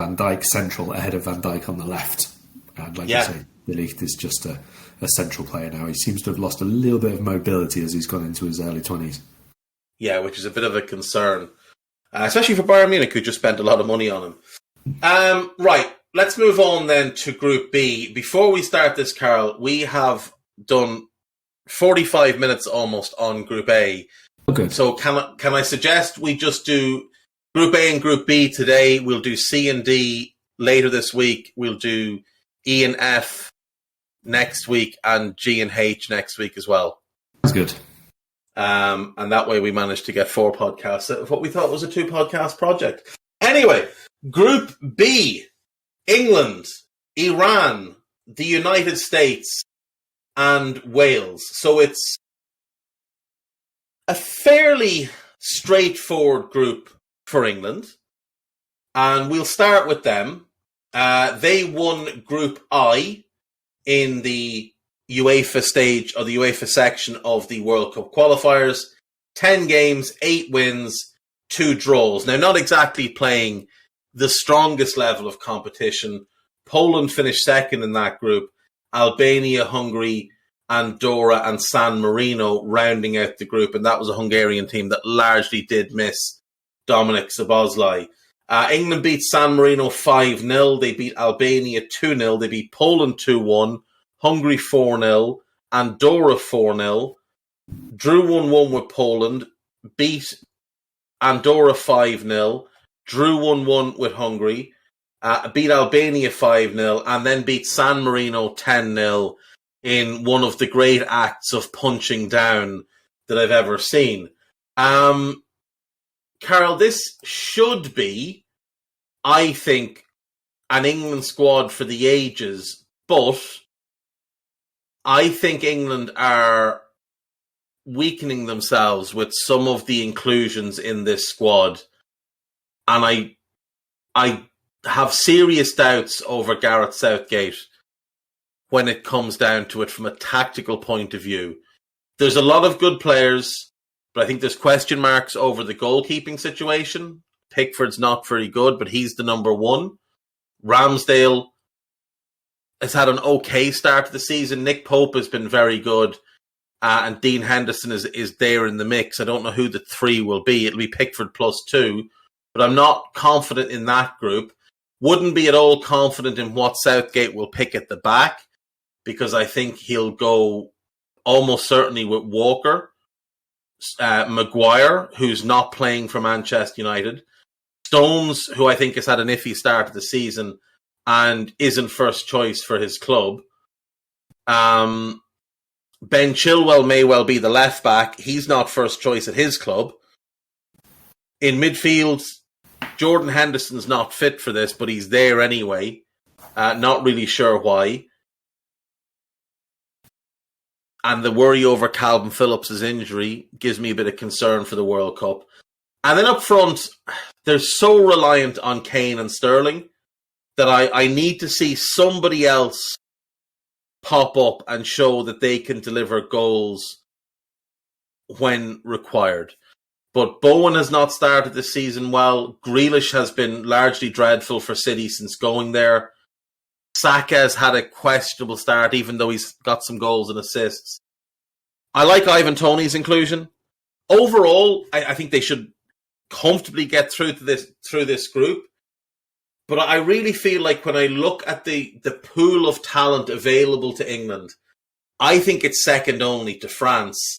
Van Dijk central ahead of Van Dijk on the left. And like you say, de Ligt is just a central player now. He seems to have lost a little bit of mobility as he's gone into his early 20s. Yeah, which is a bit of a concern, especially for Bayern Munich, who just spent a lot of money on him. Right, let's move on then to Group B. Before we start this, Karl, we have done 45 minutes almost on Group A. Okay. So can I suggest we just do Group A and Group B today? We'll do C and D later this week. We'll do E and F next week and G and H next week as well. That's good. And that way we managed to get 4 podcasts out of what we thought was a 2-podcast project. Anyway, Group B, England, Iran, the United States, and Wales. So it's a fairly straightforward group for England. And we'll start with them. They won Group I in the UEFA stage or the UEFA section of the World Cup qualifiers. 10 games, 8 wins, 2 draws. Now, not exactly playing the strongest level of competition. Poland finished second in that group. Albania, Hungary, Andorra and San Marino rounding out the group. And that was a Hungarian team that largely did miss Dominic Szoboszlai. England beat San Marino 5-0. They beat Albania 2-0. They beat Poland 2-1. Hungary 4-0, Andorra 4-0, drew 1-1 with Poland, beat Andorra 5-0, drew 1-1 with Hungary, beat Albania 5-0, and then beat San Marino 10-0 in one of the great acts of punching down that I've ever seen. Karl, this should be, I think, an England squad for the ages, but I think England are weakening themselves with some of the inclusions in this squad. And I have serious doubts over Gareth Southgate when it comes down to it from a tactical point of view. There's a lot of good players, but I think there's question marks over the goalkeeping situation. Pickford's not very good, but he's the number 1. Ramsdale has had an okay start to the season. Nick Pope has been very good. And Dean Henderson is there in the mix. I don't know who the 3 will be. It'll be Pickford plus 2. But I'm not confident in that group. Wouldn't be at all confident in what Southgate will pick at the back, because I think he'll go almost certainly with Walker, Maguire, who's not playing for Manchester United, Stones, who I think has had an iffy start to the season and isn't first choice for his club. Ben Chilwell may well be the left back. He's not first choice at his club. In midfield, Jordan Henderson's not fit for this, but he's there anyway. Not really sure why. And the worry over Calvin Phillips' injury gives me a bit of concern for the World Cup. And then up front, they're so reliant on Kane and Sterling that I need to see somebody else pop up and show that they can deliver goals when required. But Bowen has not started the season well. Grealish has been largely dreadful for City since going there. Saka has had a questionable start, even though he's got some goals and assists. I like Ivan Toney's inclusion. Overall, I think they should comfortably get through this group. But I really feel like when I look at the pool of talent available to England, I think it's second only to France.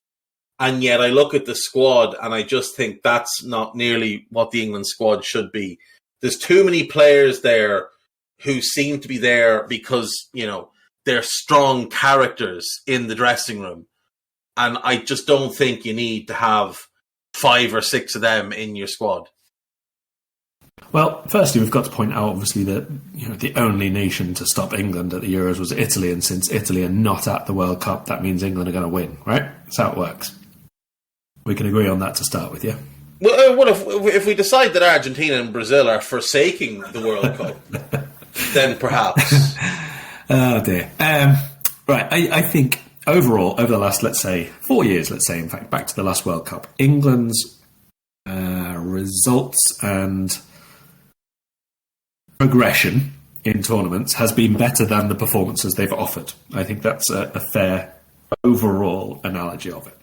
And yet I look at the squad and I just think that's not nearly what the England squad should be. There's too many players there who seem to be there because, you know, they're strong characters in the dressing room. And I just don't think you need to have 5 or 6 of them in your squad? Well, firstly, we've got to point out, obviously, that the only nation to stop England at the Euros was Italy, and since Italy are not at the World Cup, that means England are going to win, right? That's how it works. We can agree on that to start with, yeah? Well, if we decide that Argentina and Brazil are forsaking the World Cup, then perhaps. Oh, dear. Right, I think overall, over the last, let's say, 4 years, in fact, back to the last World Cup, England's results and progression in tournaments has been better than the performances they've offered. I think that's a fair overall analogy of it.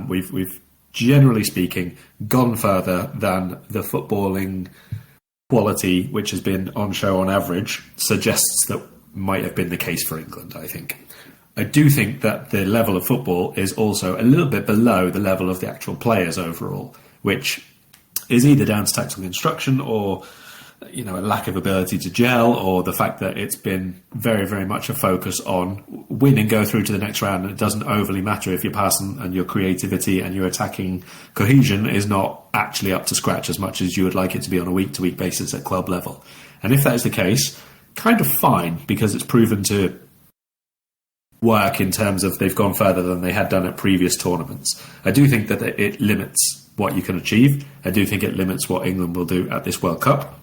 We've generally speaking gone further than the footballing quality which has been on show on average suggests that might have been the case for England, I think. I do think that the level of football is also a little bit below the level of the actual players overall, which is either down to tactical instruction or a lack of ability to gel, or the fact that it's been very, very much a focus on win and go through to the next round, and it doesn't overly matter if your passing and your creativity and your attacking cohesion is not actually up to scratch as much as you would like it to be on a week-to-week basis at club level. And if that is the case, kind of fine, because it's proven to work in terms of they've gone further than they had done at previous tournaments. I do think that it limits what you can achieve. I do think it limits what England will do at this World Cup.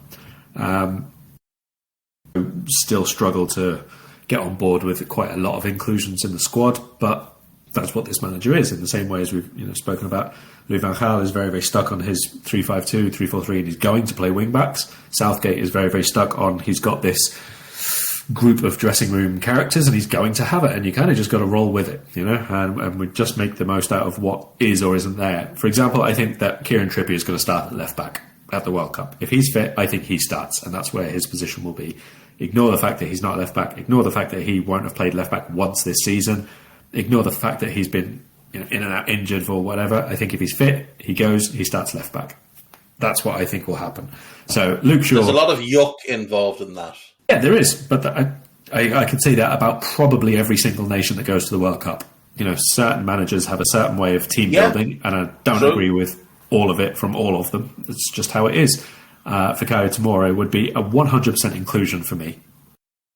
Still struggle to get on board with quite a lot of inclusions in the squad, but that's what this manager is. In the same way as we've spoken about, Louis van Gaal is very, very stuck on his 3-5-2, 3-4-3, and he's going to play wing backs. Southgate is very, very stuck on he's got this group of dressing room characters and he's going to have it, and you kind of just got to roll with it, and we just make the most out of what is or isn't there. For example, I think that Kieran Trippier is going to start at left back at the World Cup. If he's fit, I think he starts, and that's where his position will be. Ignore the fact that he's not left back. Ignore the fact that he won't have played left back once this season. Ignore the fact that he's been in and out injured for whatever. I think if he's fit, he starts left back. That's what I think will happen. So Luke Shaw. There's a lot of yuck involved in that. Yeah, there is, but I can say that about probably every single nation that goes to the World Cup. Certain managers have a certain way of team building, and I don't agree with all of it from all of them. It's just how it is. Fikayo Tomori would be a 100% inclusion for me.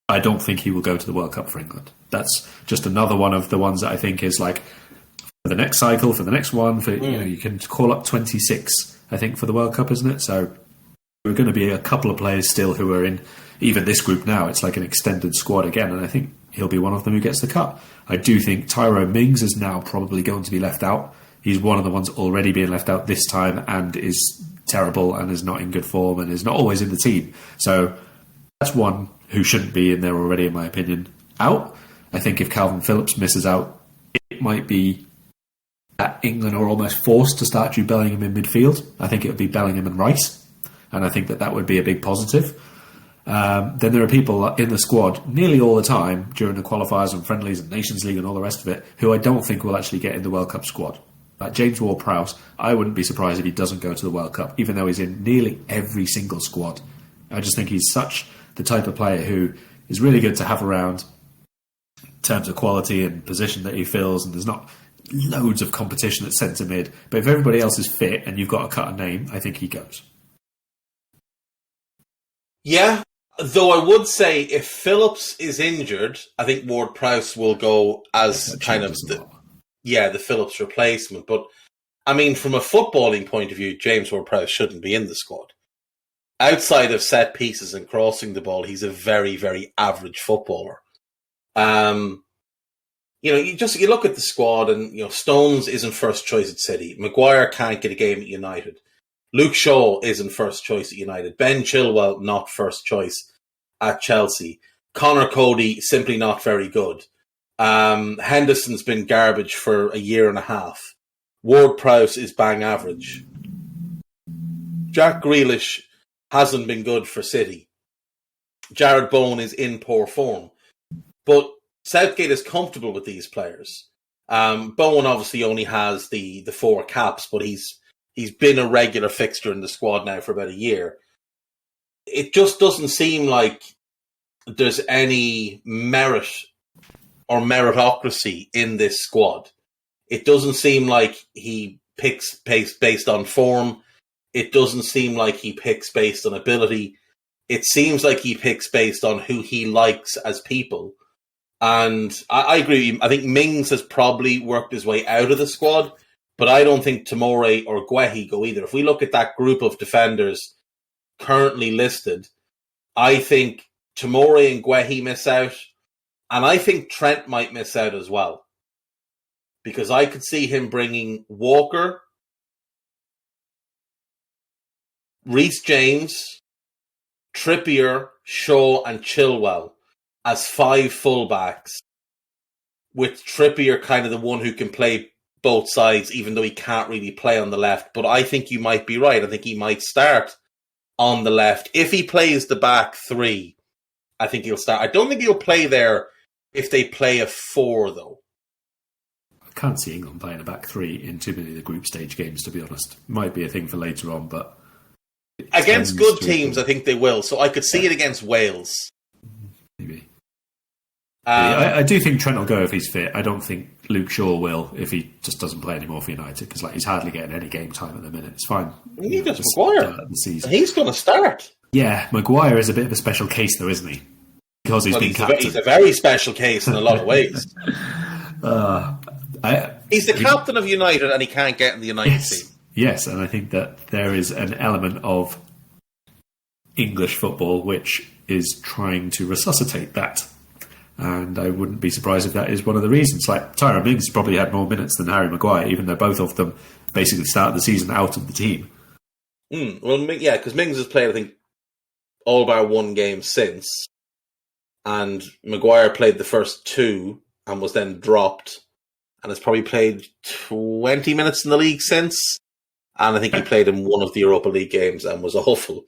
I don't think he will go to the World Cup for England. That's just another one of the ones that I think is like for the next cycle, for the next one. You can call up 26, I think, for the World Cup, isn't it? So we're going to be a couple of players still who are in even this group now. It's like an extended squad again, and I think he'll be one of them who gets the cut. I do think Tyrone Mings is now probably going to be left out. He's one of the ones already being left out this time and is terrible and is not in good form and is not always in the team. So that's one who shouldn't be in there already, in my opinion, out. I think if Calvin Phillips misses out, it might be that England are almost forced to start Jude Bellingham in midfield. I think it would be Bellingham and Rice, and I think that would be a big positive. Then there are people in the squad nearly all the time during the qualifiers and friendlies and Nations League and all the rest of it who I don't think will actually get in the World Cup squad. Like James Ward-Prowse, I wouldn't be surprised if he doesn't go to the World Cup, even though he's in nearly every single squad. I just think he's such the type of player who is really good to have around in terms of quality and position that he fills, and there's not loads of competition at centre mid. But if everybody else is fit and you've got to cut a name, I think he goes. Yeah, though I would say if Phillips is injured, I think Ward-Prowse will go as kind of the Phillips replacement. But, I mean, from a footballing point of view, James Ward-Prowse shouldn't be in the squad. Outside of set pieces and crossing the ball, he's a very, very average footballer. You look at the squad and, Stones isn't first choice at City. Maguire can't get a game at United. Luke Shaw isn't first choice at United. Ben Chilwell, not first choice at Chelsea. Connor Cody, simply not very good. Henderson's been garbage for a year and a half. Ward-Prowse is bang average. Jack Grealish hasn't been good for City. Jared Bowen is in poor form. But Southgate is comfortable with these players. Bowen obviously only has the 4 caps, but he's been a regular fixture in the squad now for about a year. It just doesn't seem like there's any merit or meritocracy in this squad. It doesn't seem like he picks based on form. It doesn't seem like he picks based on ability. It seems like he picks based on who he likes as people. And I agree. I think Mings has probably worked his way out of the squad, but I don't think Tomori or Guehi go either. If we look at that group of defenders currently listed, I think Tomori and Guehi miss out, and I think Trent might miss out as well. Because I could see him bringing Walker, Reece James, Trippier, Shaw, and Chilwell as 5 fullbacks, with Trippier kind of the one who can play both sides, even though he can't really play on the left. But I think you might be right. I think he might start on the left. If he plays the back 3, I think he'll start. I don't think he'll play there if they play a 4, though. I can't see England playing a back 3 in too many of the group stage games, to be honest. Might be a thing for later on, but... Against good teams, I think they will. So I could see it against Wales. Maybe. I do think Trent will go if he's fit. I don't think Luke Shaw will if he just doesn't play anymore for United, because he's hardly getting any game time at the minute. It's fine. He does Maguire. He's going to start. Yeah, Maguire is a bit of a special case, though, isn't he? Because he's been captain. He's a very special case in a lot of ways. He's the captain of United, and he can't get in the United team. Yes, and I think that there is an element of English football which is trying to resuscitate that. And I wouldn't be surprised if that is one of the reasons. Like, Tyrone Mings probably had more minutes than Harry Maguire, even though both of them basically started the season out of the team. Well, yeah, because Mings has played, I think, all about 1 game since. And Maguire played the first 2 and was then dropped. And has probably played 20 minutes in the league since. And I think he played in one of the Europa League games and was awful.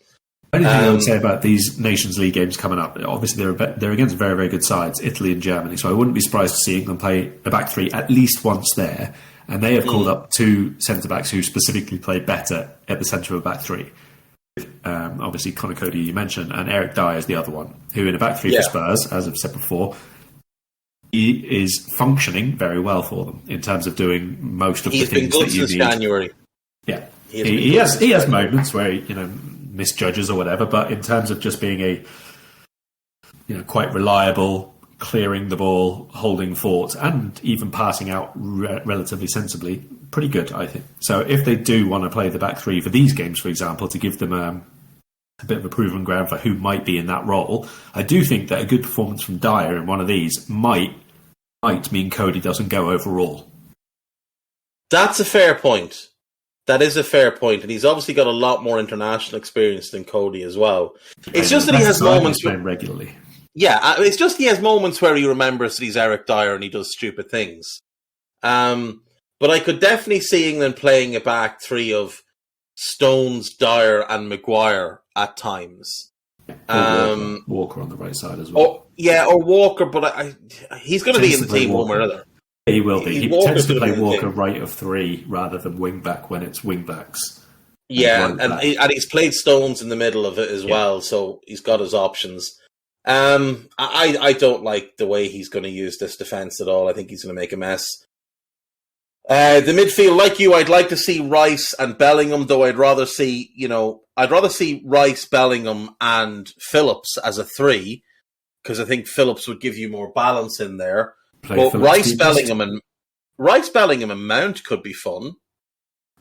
Anything I would say about these Nations League games coming up, obviously they're against very, very good sides, Italy and Germany, so I wouldn't be surprised to see England play a back 3 at least once there, and they have called up 2 centre-backs who specifically play better at the centre of a back 3. Obviously Conor Cody you mentioned, and Eric Dyer is the other one, who in a back 3 for Spurs, as I've said before, he is functioning very well for them in terms of doing most of the things that you need. He's been good since January. Yeah, he has moments where he, misjudges or whatever, but in terms of just being a quite reliable, clearing the ball, holding fort, and even passing out relatively sensibly, pretty good, I think. So if they do want to play the back 3 for these games, for example, to give them a bit of a proven ground for who might be in that role, I do think that a good performance from Dyer in one of these might mean Cody doesn't go overall. That's a fair point. That is a fair point, and he's obviously got a lot more international experience than Cody as well. It's just that he has moments regularly. Yeah, it's just he has moments where he remembers that he's Eric Dyer and he does stupid things. But I could definitely see England playing a back 3 of Stones, Dyer, and Maguire at times. Walker on the right side as well. Or Walker, but he's going to be in the team one way or another. He will be. He tends to play Walker right of 3 rather than wing back when it's wing backs. Yeah, and he's played Stones in the middle of it as well, so he's got his options. I don't like the way he's going to use this defence at all. I think he's going to make a mess. The midfield, like you, I'd like to see Rice and Bellingham, though I'd rather see Rice, Bellingham, and Phillips as a 3, because I think Phillips would give you more balance in there. But Rice, Bellingham, and Mount could be fun.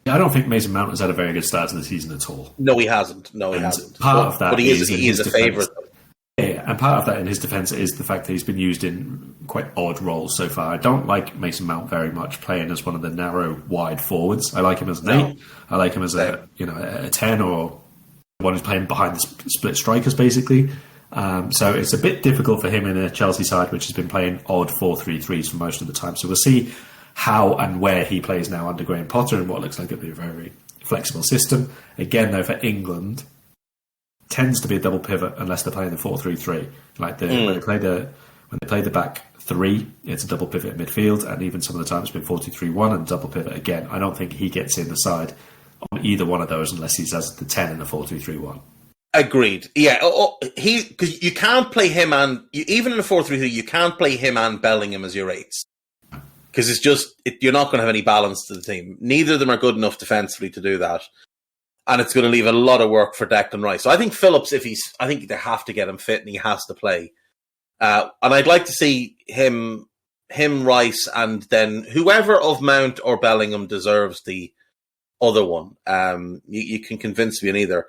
Yeah, I don't think Mason Mount has had a very good start to the season at all. No, he hasn't. Part of that, but he is a favourite. Yeah, and part of that in his defence is the fact that he's been used in quite odd roles so far. I don't like Mason Mount very much playing as one of the narrow, wide forwards. I like him as an 8. I like him as a 10 or one who's playing behind the split strikers, basically. So it's a bit difficult for him in a Chelsea side which has been playing odd 4-3-3s for most of the time. So we'll see how and where he plays now under Graham Potter and what looks like it'll be a very, very flexible system. Again, though, for England, tends to be a double pivot unless they're playing the 4-3-3. Like when they play the back 3, it's a double pivot in midfield, and even some of the time it's been 4-2-3-1 and double pivot again. I don't think he gets in the side on either one of those unless he's as the 10 in the 4-2-3-1. Agreed. Yeah, because you can't play him and even in a 4-3-3, you can't play him and Bellingham as your 8s. because you're not going to have any balance to the team. Neither of them are good enough defensively to do that. And it's going to leave a lot of work for Declan Rice. So I think Phillips, I think they have to get him fit and he has to play. And I'd like to see him, Rice, and then whoever of Mount or Bellingham deserves the other one. You can convince me on either.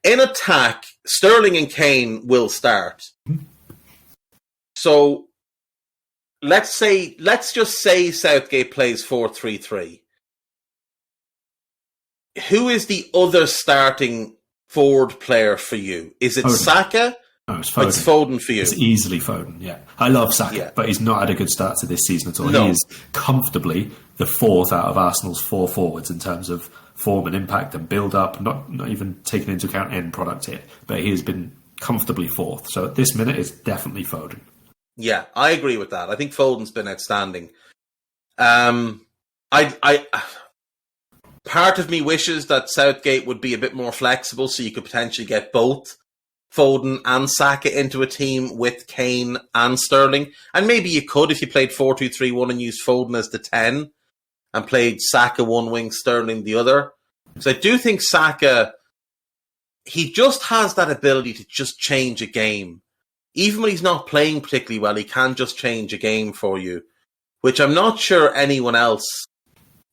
In attack, Sterling and Kane will start. So let's just say Southgate plays 4-3-3. Who is the other starting forward player for you? Is it Foden. Saka? No, it's Foden. It's Foden for you. It's easily Foden, yeah. I love Saka, but he's not had a good start to this season at all. No. He is comfortably the fourth out of Arsenal's four forwards in terms of form and impact and build-up, not even taking into account end product here, but he has been comfortably fourth. So at this minute, it's definitely Foden. Yeah, I agree with that. I think Foden's been outstanding. Part of me wishes that Southgate would be a bit more flexible so you could potentially get both Foden and Saka into a team with Kane and Sterling. And maybe you could if you played 4-2-3-1 and used Foden as the 10 and played Saka one wing, Sterling the other. Because I do think Saka, he just has that ability to just change a game. Even when he's not playing particularly well, he can just change a game for you, which I'm not sure anyone else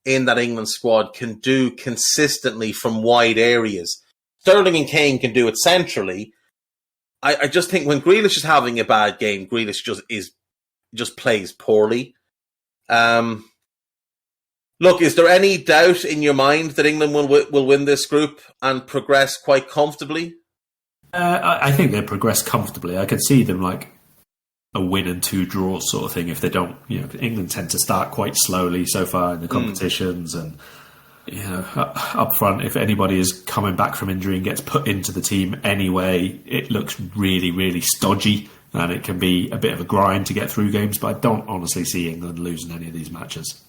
in that England squad can do consistently from wide areas. Sterling and Kane can do it centrally. I just think when Grealish is having a bad game, Grealish just plays poorly. Look, is there any doubt in your mind that England will win this group and progress quite comfortably? I think they progress comfortably. I could see them like a win and 2 draws sort of thing if they don't. England tend to start quite slowly so far in the competitions, and up front, if anybody is coming back from injury and gets put into the team anyway, it looks really, really stodgy, and it can be a bit of a grind to get through games. But I don't honestly see England losing any of these matches.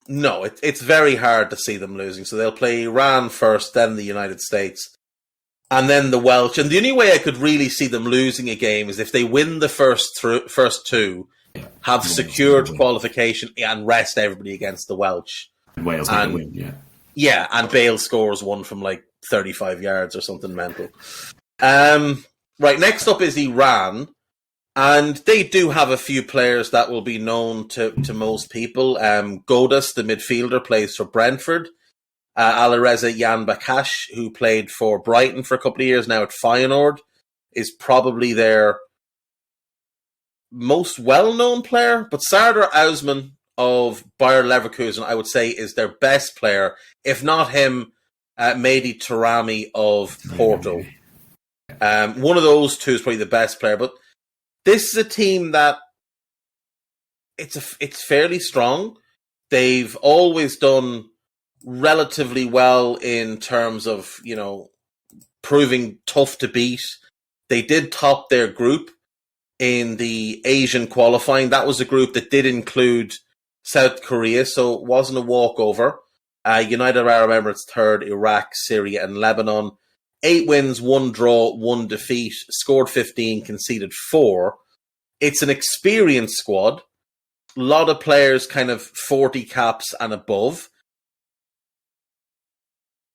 No, it's very hard to see them losing. So they'll play Iran first, then the United States, and then the Welsh. And the only way I could really see them losing a game is if they win the first 2, have secured qualification, and rest everybody against the Welsh. And Wales need to win, yeah. Yeah, and Bale scores one from like 35 yards or something mental. Right, next up is Iran. And they do have a few players that will be known to most people. Godas, the midfielder, plays for Brentford. Alireza Yanbakash, who played for Brighton for a couple of years now at Feyenoord, is probably their most well-known player. But Sardar Azmoun of Bayer Leverkusen, I would say, is their best player. If not him, Mehdi Taremi of Porto. One of those two is probably the best player. But this is a team that it's fairly strong. They've always done relatively well in terms of, proving tough to beat. They did top their group in the Asian qualifying. That was a group that did include South Korea, so it wasn't a walkover. United Arab Emirates third, Iraq, Syria and Lebanon. 8 wins, 1 draw, 1 defeat, scored 15, conceded 4. It's an experienced squad. A lot of players kind of 40 caps and above.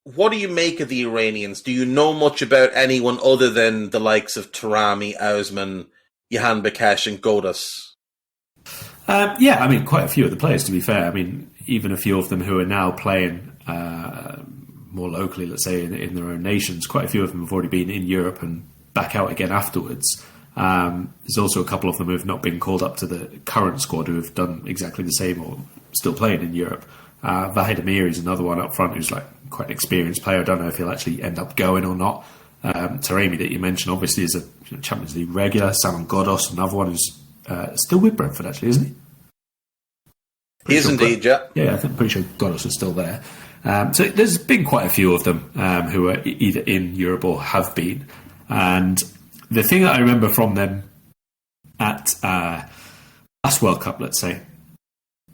What do you make of the Iranians? Do you know much about anyone other than the likes of Taremi, Azmoun, Yanbakash and Godas? Quite a few of the players, to be fair. Even a few of them who are now playing more locally, let's say, in their own nations. Quite a few of them have already been in Europe and back out again afterwards. There's also a couple of them who have not been called up to the current squad who have done exactly the same or still playing in Europe. Vahid Amiri is another one up front who's like quite an experienced player. I don't know if he'll actually end up going or not. Taremi, that you mentioned, obviously is a Champions League regular. Salman Ghoddos, another one who's still with Brentford, actually, isn't he? He is indeed, yeah. Yeah, I'm pretty sure Ghoddos is still there. So there's been quite a few of them who are either in Europe or have been. And the thing that I remember from them at last World Cup, let's say,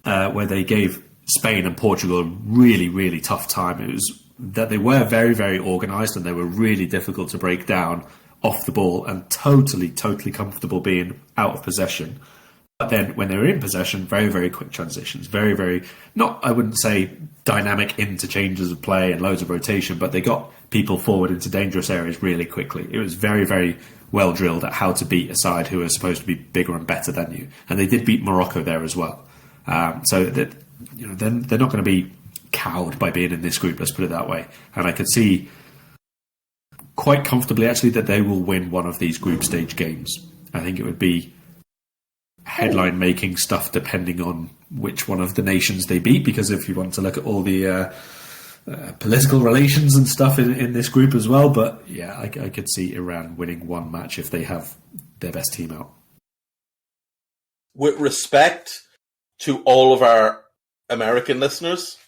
where they gave Spain and Portugal a really, really tough time, it was that they were very, very organised and they were really difficult to break down off the ball and totally, totally comfortable being out of possession. But then when they were in possession, very, very quick transitions, very, very, not, I wouldn't say dynamic interchanges of play and loads of rotation, but they got people forward into dangerous areas really quickly. It was very, very well drilled at how to beat a side who are supposed to be bigger and better than you. And they did beat Morocco there as well. So that, they're not going to be cowed by being in this group, let's put it that way. And I could see quite comfortably, actually, that they will win one of these group stage games. I think it would be headline-making stuff depending on which one of the nations they beat, because if you want to look at all the political relations and stuff in this group as well, but yeah, I could see Iran winning one match if they have their best team out. With respect to all of our American listeners,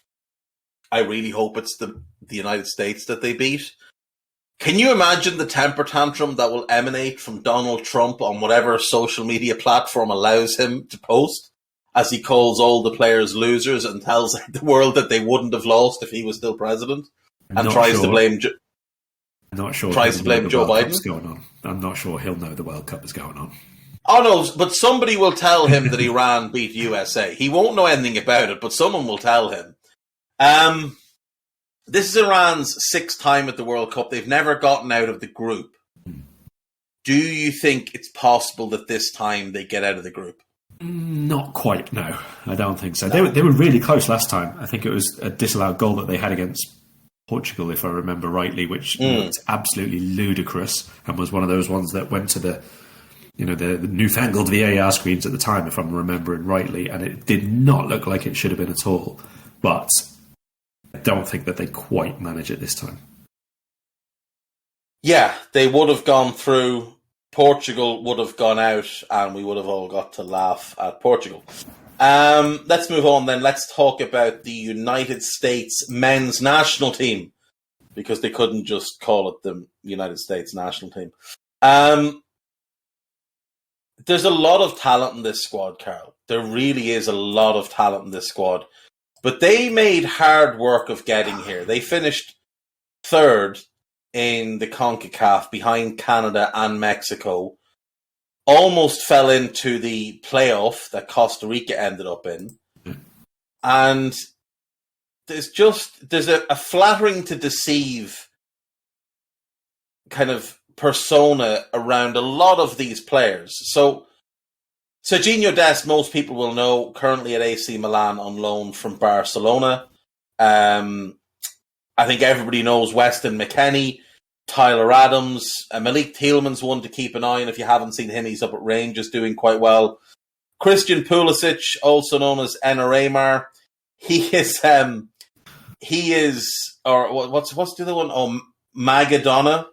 I really hope it's the United States that they beat. Can you imagine the temper tantrum that will emanate from Donald Trump on whatever social media platform allows him to post, as he calls all the players losers and tells the world that they wouldn't have lost if he was still president, and tries to blame Joe Biden? Going on. I'm not sure he'll know the World Cup is going on. Oh no, but somebody will tell him that Iran beat USA. He won't know anything about it, but someone will tell him. This is Iran's sixth time at the World Cup. They've never gotten out of the group. Do you think it's possible that this time they get out of the group? Not quite, no. I don't think so. No. They were really close last time. I think it was a disallowed goal that they had against Portugal, if I remember rightly, which looked absolutely ludicrous and was one of those ones that went to the newfangled VAR screens at the time, if I'm remembering rightly, and it did not look like it should have been at all. But I don't think that they quite manage it this time. Yeah, they would have gone through. Portugal would have gone out, and we would have all got to laugh at Portugal. Let's move on then. Let's talk about the United States men's national team, because they couldn't just call it the United States national team. There's a lot of talent in this squad, Karl. There really is a lot of talent in this squad. But they made hard work of getting here. They finished third in the CONCACAF behind Canada and Mexico. Almost fell into the playoff that Costa Rica ended up in. And there's a flattering to deceive kind of persona around a lot of these players. So Sergiño Dest, most people will know, currently at AC Milan on loan from Barcelona. I think everybody knows Weston McKennie, Tyler Adams, Malik Thielman's one to keep an eye on. If you haven't seen him, he's up at Rangers doing quite well. Christian Pulisic, also known as Ener he is, or what's the other one? Oh, Magadona.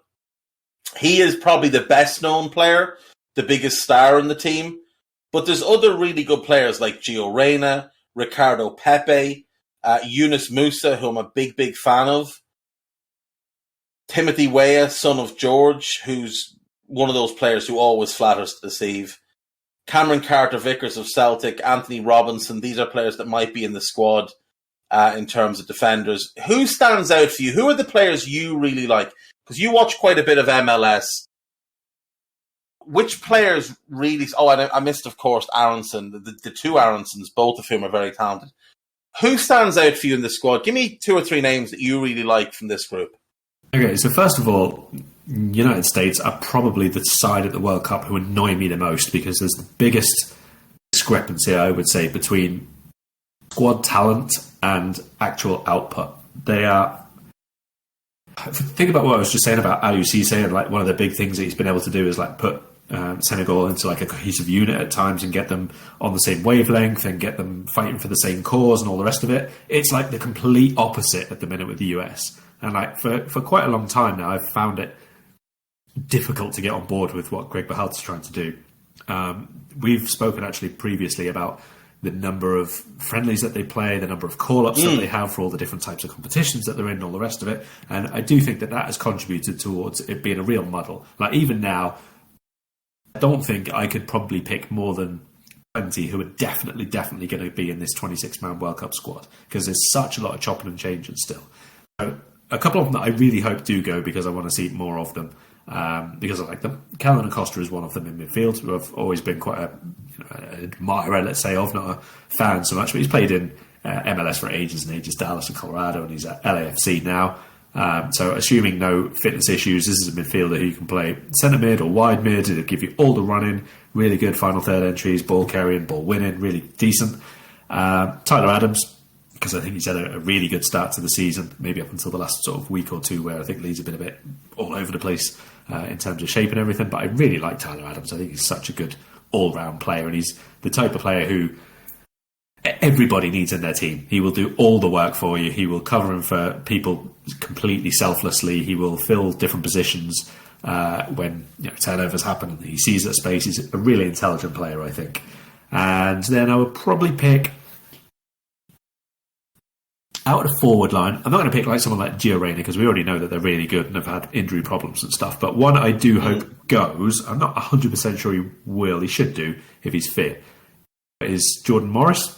He is probably the best known player, the biggest star in the team. But there's other really good players like Gio Reyna, Ricardo Pepe, Yunus Musa, who I'm a big, big fan of. Timothy Weah, son of George, who's one of those players who always flatters to deceive. Cameron Carter-Vickers of Celtic, Anthony Robinson. These are players that might be in the squad in terms of defenders. Who stands out for you? Who are the players you really like? Because you watch quite a bit of MLS. Which players really... Oh, and I missed, of course, Aronson. The two Aronsons, both of whom are very talented. Who stands out for you in the squad? Give me 2 or 3 names that you really like from this group. Okay, so first of all, United States are probably the side at the World Cup who annoy me the most, because there's the biggest discrepancy, I would say, between squad talent and actual output. They are... Think about what I was just saying about Aliou Cissé, and like one of the big things that he's been able to do is like put Senegal into like a cohesive unit at times and get them on the same wavelength and get them fighting for the same cause and all the rest of it. It's like the complete opposite at the minute with the US. And like for quite a long time now, I've found it difficult to get on board with what Greg Berhalter's trying to do. We've spoken actually previously about the number of friendlies that they play, the number of call-ups that they have for all the different types of competitions that they're in and all the rest of it. And I do think that has contributed towards it being a real muddle. Like even now, I don't think I could probably pick more than 20 who are definitely going to be in this 26-man World Cup squad, because there's such a lot of chopping and changing still. So a couple of them that I really hope do go, because I want to see more of them. because I like them. Calvin Acosta is one of them in midfield, who I've always been quite an admirer, let's say, of, not a fan so much, but he's played in MLS for ages and ages, Dallas and Colorado, and he's at LAFC now. So assuming no fitness issues, this is a midfielder who can play centre mid or wide mid. It'll give you all the running, really good final third entries, ball carrying, ball winning, really decent. Tyler Adams, because I think he's had a really good start to the season, maybe up until the last sort of week or two where I think Leeds have been a bit all over the place in terms of shape and everything. But I really like Tyler Adams. I think he's such a good all-round player, and he's the type of player who everybody needs in their team. He will do all the work for you. He will cover in for people completely selflessly. He will fill different positions when turnovers happen. He sees that space. He's a really intelligent player, I think. And then I would probably pick out of forward line. I'm not going to pick like someone like Gio Reyna because we already know that they're really good and have had injury problems and stuff. But one I do hope goes, I'm not 100% sure he will, he should do if he's fit, is Jordan Morris.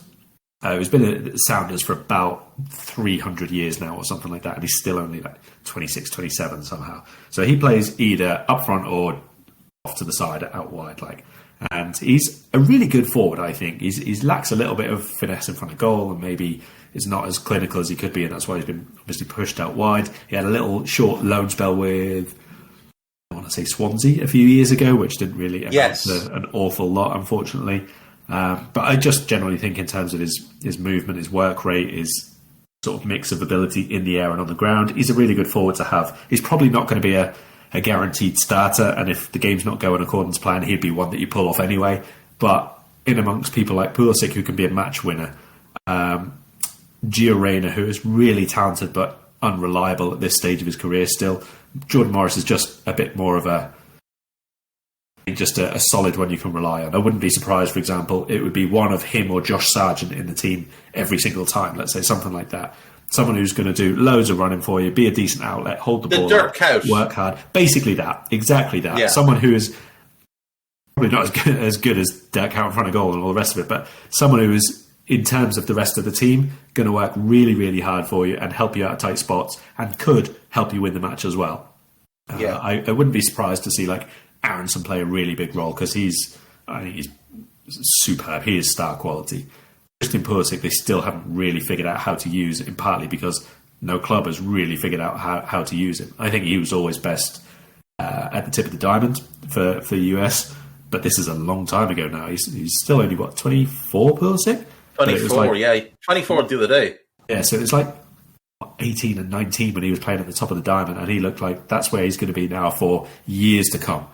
He's been at Sounders for about 300 years now or something like that, and he's still only like 26, 27 somehow. So he plays either up front or off to the side, out wide, and he's a really good forward, I think. He lacks a little bit of finesse in front of goal and maybe is not as clinical as he could be, and that's why he's been obviously pushed out wide. He had a little short loan spell with, I want to say, Swansea a few years ago, which didn't really amount to an awful lot, unfortunately. But I just generally think in terms of his movement, his work rate, his sort of mix of ability in the air and on the ground, he's a really good forward to have. He's probably not going to be a guaranteed starter, and if the game's not going according to plan, he'd be one that you pull off anyway. But in amongst people like Pulisic, who can be a match winner, Gio Reyna, who is really talented but unreliable at this stage of his career still, Jordan Morris is just a bit more of a solid one you can rely on. I wouldn't be surprised, for example, it would be one of him or Josh Sargent in the team every single time, let's say, something like that. Someone who's going to do loads of running for you, be a decent outlet, hold the ball, dirt couch, work hard. Basically that, exactly that. Yeah. Someone who is probably not as good as Dirk Cow in front of goal and all the rest of it, but someone who is, in terms of the rest of the team, going to work really, really hard for you and help you out of tight spots and could help you win the match as well. I wouldn't be surprised to see like Aronson play a really big role because I think he's superb. He is star quality. Christian Pulisic, they still haven't really figured out how to use him, partly because no club has really figured out how to use him. I think he was always best at the tip of the diamond for the US, but this is a long time ago now. He's still only, 24, Pulisic? 24, 24 the other day. Yeah, so it's like 18 and 19 when he was playing at the top of the diamond, and he looked like that's where he's going to be now for years to come.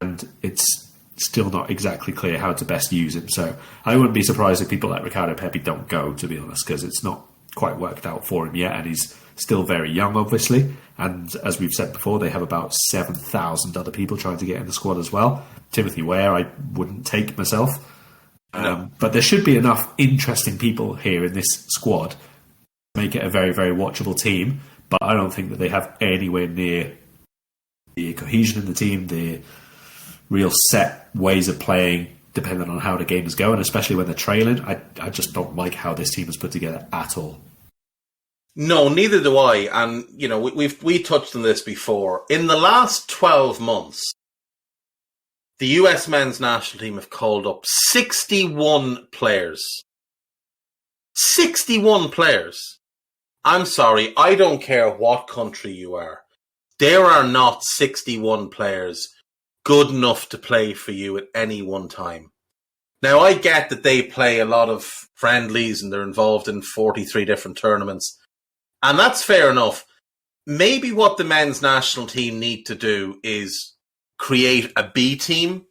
And it's still not exactly clear how to best use him. So I wouldn't be surprised if people like Ricardo Pepi don't go, to be honest, because it's not quite worked out for him yet, and he's still very young, obviously. And as we've said before, they have about 7,000 other people trying to get in the squad as well. Timothy Weah, I wouldn't take myself. But there should be enough interesting people here in this squad to make it a very, very watchable team. But I don't think that they have anywhere near the cohesion in the team, the real set ways of playing, depending on how the game is going, especially when they're trailing. I just don't like how this team is put together at all. No, neither do I. And, we touched on this before. In the last 12 months, the US men's national team have called up 61 players. 61 players. I'm sorry, I don't care what country you are. There are not 61 players good enough to play for you at any one time. Now, I get that they play a lot of friendlies and they're involved in 43 different tournaments. And that's fair enough. Maybe what the men's national team need to do is create a B team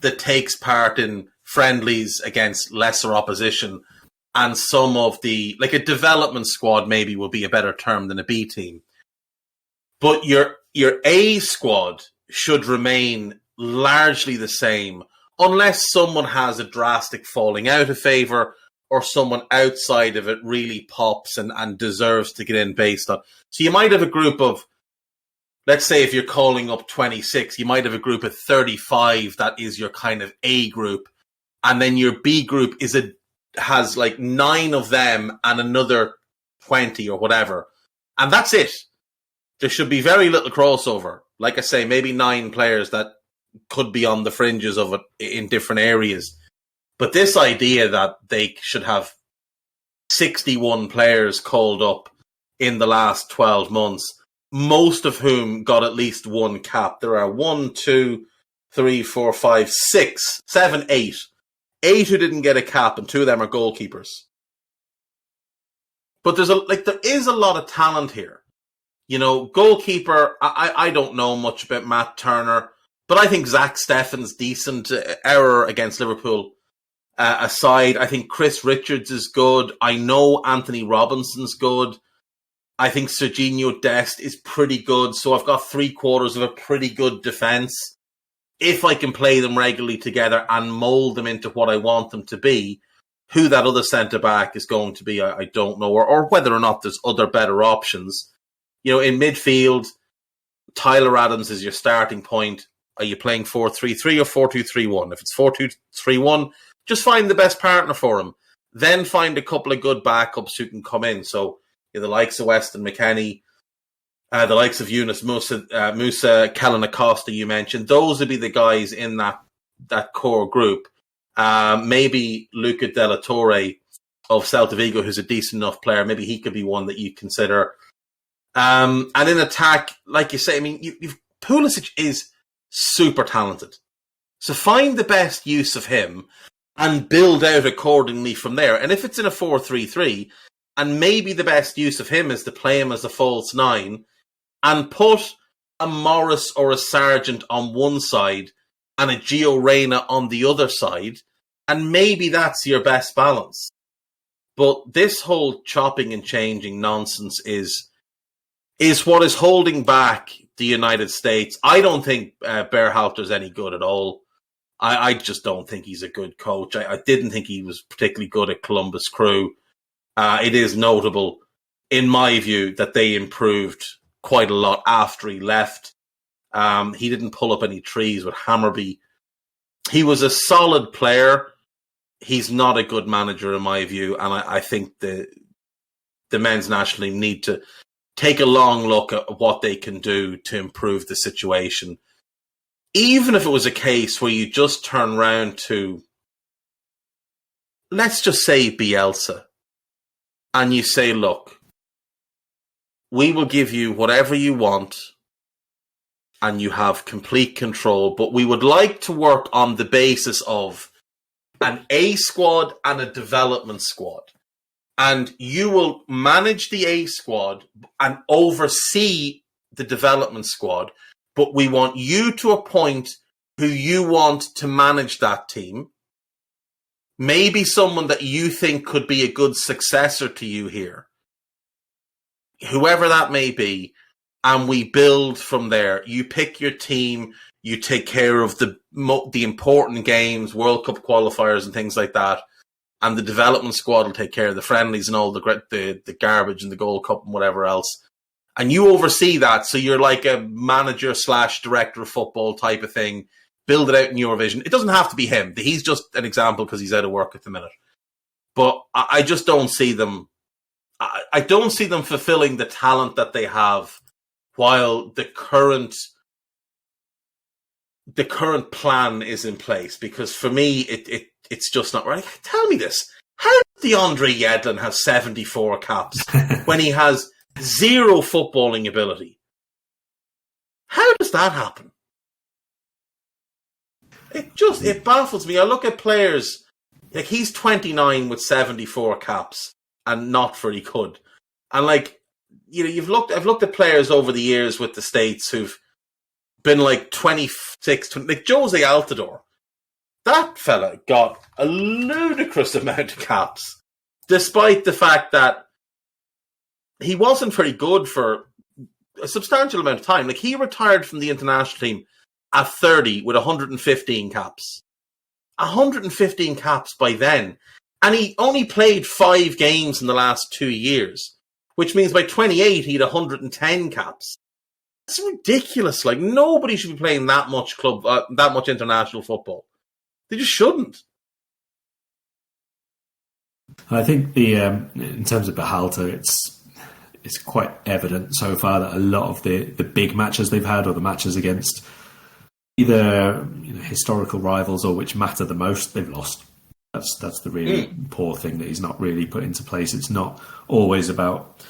that takes part in friendlies against lesser opposition, and some of the, like a development squad maybe will be a better term than a B team. But your A squad should remain largely the same unless someone has a drastic falling out of favour or someone outside of it really pops and deserves to get in based on. So you might have a group of, let's say if you're calling up 26, you might have a group of 35 that is your kind of A group. And then your B group has like 9 of them and another 20 or whatever. And that's it. There should be very little crossover. Like I say, maybe 9 players that could be on the fringes of it in different areas. But this idea that they should have 61 players called up in the last 12 months, most of whom got at least one cap. There are 1, 2, 3, 4, 5, 6, 7, 8. 8 who didn't get a cap, and 2 of them are goalkeepers. But there is a lot of talent here. You know, goalkeeper, I don't know much about Matt Turner, but I think Zach Steffen's decent. Error against Liverpool aside, I think Chris Richards is good. I know Anthony Robinson's good. I think Serginho Dest is pretty good. So I've got 3/4 of a pretty good defence. If I can play them regularly together and mould them into what I want them to be, who that other centre-back is going to be, I don't know. Or whether or not there's other better options. You know, in midfield, Tyler Adams is your starting point. Are you playing 4-3-3 or 4-2-3-1? If it's 4-2-3-1, just find the best partner for him. Then find a couple of good backups who can come in. So the likes of Weston McKennie, the likes of Yunus Musa, Kellen Acosta you mentioned. Those would be the guys in that core group. Maybe Luca Della Torre of Celta Vigo, who's a decent enough player. Maybe he could be one that you consider. And in attack, like you say, I mean, Pulisic is super talented. So find the best use of him and build out accordingly from there. And if it's in a 4-3-3, and maybe the best use of him is to play him as a false 9 and put a Morris or a Sargent on one side and a Gio Reyna on the other side, and maybe that's your best balance. But this whole chopping and changing nonsense is what is holding back the United States. I don't think Berhalter's any good at all. I just don't think he's a good coach. I didn't think he was particularly good at Columbus Crew. It is notable, in my view, that they improved quite a lot after he left. He didn't pull up any trees with Hammarby. He was a solid player. He's not a good manager, in my view, and I think the men's national team need to take a long look at what they can do to improve the situation. Even if it was a case where you just turn round to, let's just say, Bielsa, and you say, look, we will give you whatever you want and you have complete control, but we would like to work on the basis of an A squad and a development squad. And you will manage the A squad and oversee the development squad, but we want you to appoint who you want to manage that team. Maybe someone that you think could be a good successor to you here. Whoever that may be, and we build from there. You pick your team, you take care of the important games, World Cup qualifiers and things like that, and the development squad will take care of the friendlies and all the garbage and the Gold Cup and whatever else. And you oversee that, so you're like a manager / director of football type of thing. Build it out in your vision. It doesn't have to be him. He's just an example because he's out of work at the minute. But I just don't see them. I don't see them fulfilling the talent that they have while the current plan is in place. Because for me, it's just not right. Tell me this. How does DeAndre Yedlin have 74 caps when he has 0 footballing ability? How does that happen? It baffles me. I look at players, like he's 29 with 74 caps and not very good. And like, you know, I've looked at players over the years with the States who've been like 26, like Jose Altidore. That fella got a ludicrous amount of caps, despite the fact that he wasn't very good for a substantial amount of time. Like he retired from the international team at 30 with 115 caps. 115 caps by then. And he only played 5 games in the last 2 years, which means by 28 he had 110 caps. It's ridiculous. Like nobody should be playing that much that much international football. They just shouldn't. I think in terms of Berhalter, it's quite evident so far that a lot of the big matches they've had, or the matches against either historical rivals or which matter the most, they've lost. That's the really poor thing that he's not really put into place. It's not always about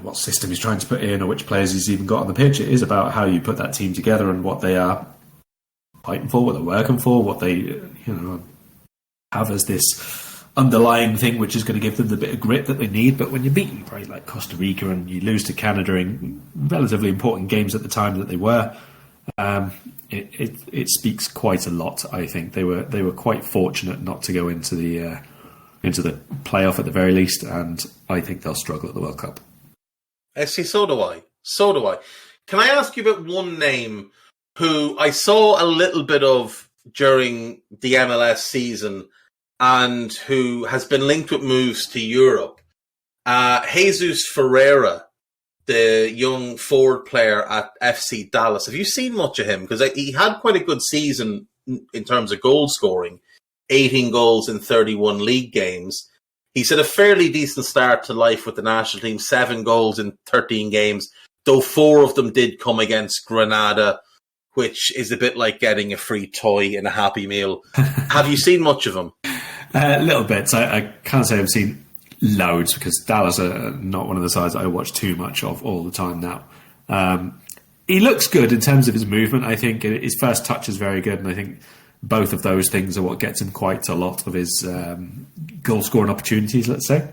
what system he's trying to put in or which players he's even got on the pitch. It is about how you put that team together and what they are fighting for, what they're working for, what they have as this underlying thing which is going to give them the bit of grit that they need. But when you're beating probably like Costa Rica and you lose to Canada in relatively important games at the time that they were, it speaks quite a lot. I think they were quite fortunate not to go into the playoff at the very least, and I think they'll struggle at the World Cup. See, so do I. Can I ask you about one name who I saw a little bit of during the MLS season and who has been linked with moves to Europe? Jesus Ferreira, the young forward player at FC Dallas. Have you seen much of him? Because he had quite a good season in terms of goal scoring, 18 goals in 31 league games. He's had a fairly decent start to life with the national team, 7 goals in 13 games, though 4 of them did come against Granada, which is a bit like getting a free toy in a Happy Meal. Have you seen much of him? A little bit. So I can't say I've seen loads, because Dallas are not one of the sides I watch too much of all the time now. He looks good in terms of his movement. I think his first touch is very good, and I think both of those things are what gets him quite a lot of his goal scoring opportunities, let's say.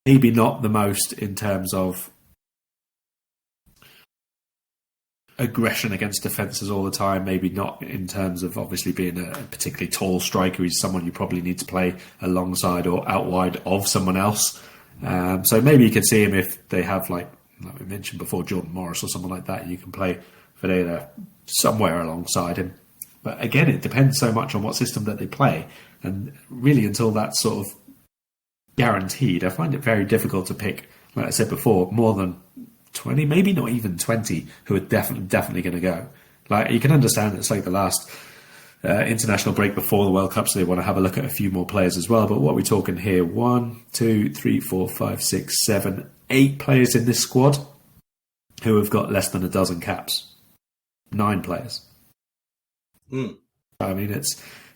Maybe not the most in terms of aggression against defences all the time, maybe not in terms of obviously being a particularly tall striker. He's someone you probably need to play alongside or out wide of someone else. So maybe you could see him if they have, like we mentioned before, Jordan Morris or someone like that. You can play Ferreira somewhere alongside him. But again, it depends so much on what system that they play. And really, until that's sort of guaranteed, I find it very difficult to pick, like I said before, more than 20, maybe not even 20, who are definitely going to go. Like, you can understand it's like the last international break before the World Cup, so they want to have a look at a few more players as well. But what are we talking here? 1, 2, 3, 4, 5, 6, 7, 8 players in this squad who have got less than a dozen caps. 9 players. I mean,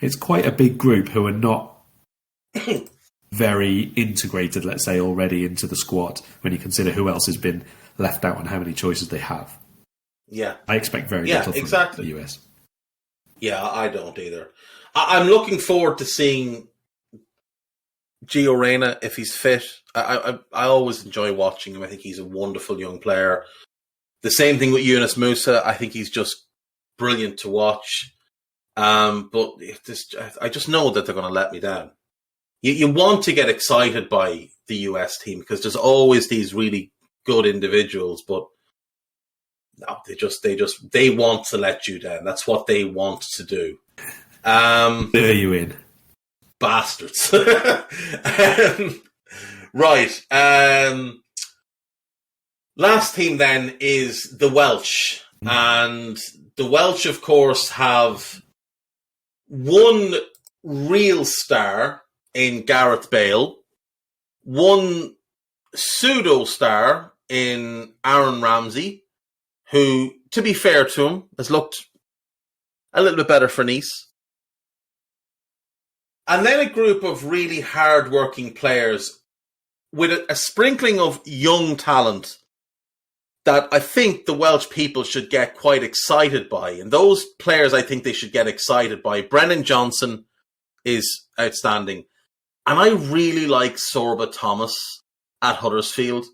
it's quite a big group who are not very integrated, let's say, already into the squad when you consider who else has been left out and how many choices they have. Yeah. I expect very little from the US. Yeah, I don't either. I'm looking forward to seeing Gio Reyna if he's fit. I always enjoy watching him. I think he's a wonderful young player. The same thing with Yunus Musa. I think he's just brilliant to watch. But I just know that they're going to let me down. You want to get excited by the US team because there's always these really good individuals, but no, they want to let you down. That's what they want to do. There you in. Bastards. Right. Last team then is the Welsh. And the Welsh, of course, have one real star in Gareth Bale, one pseudo-star in Aaron Ramsey, who, to be fair to him, has looked a little bit better for Nice. And then a group of really hard-working players with a sprinkling of young talent that I think the Welsh people should get quite excited by. And those players I think they should get excited by. Brennan Johnson is outstanding. And I really like Sorba Thomas at Huddersfield.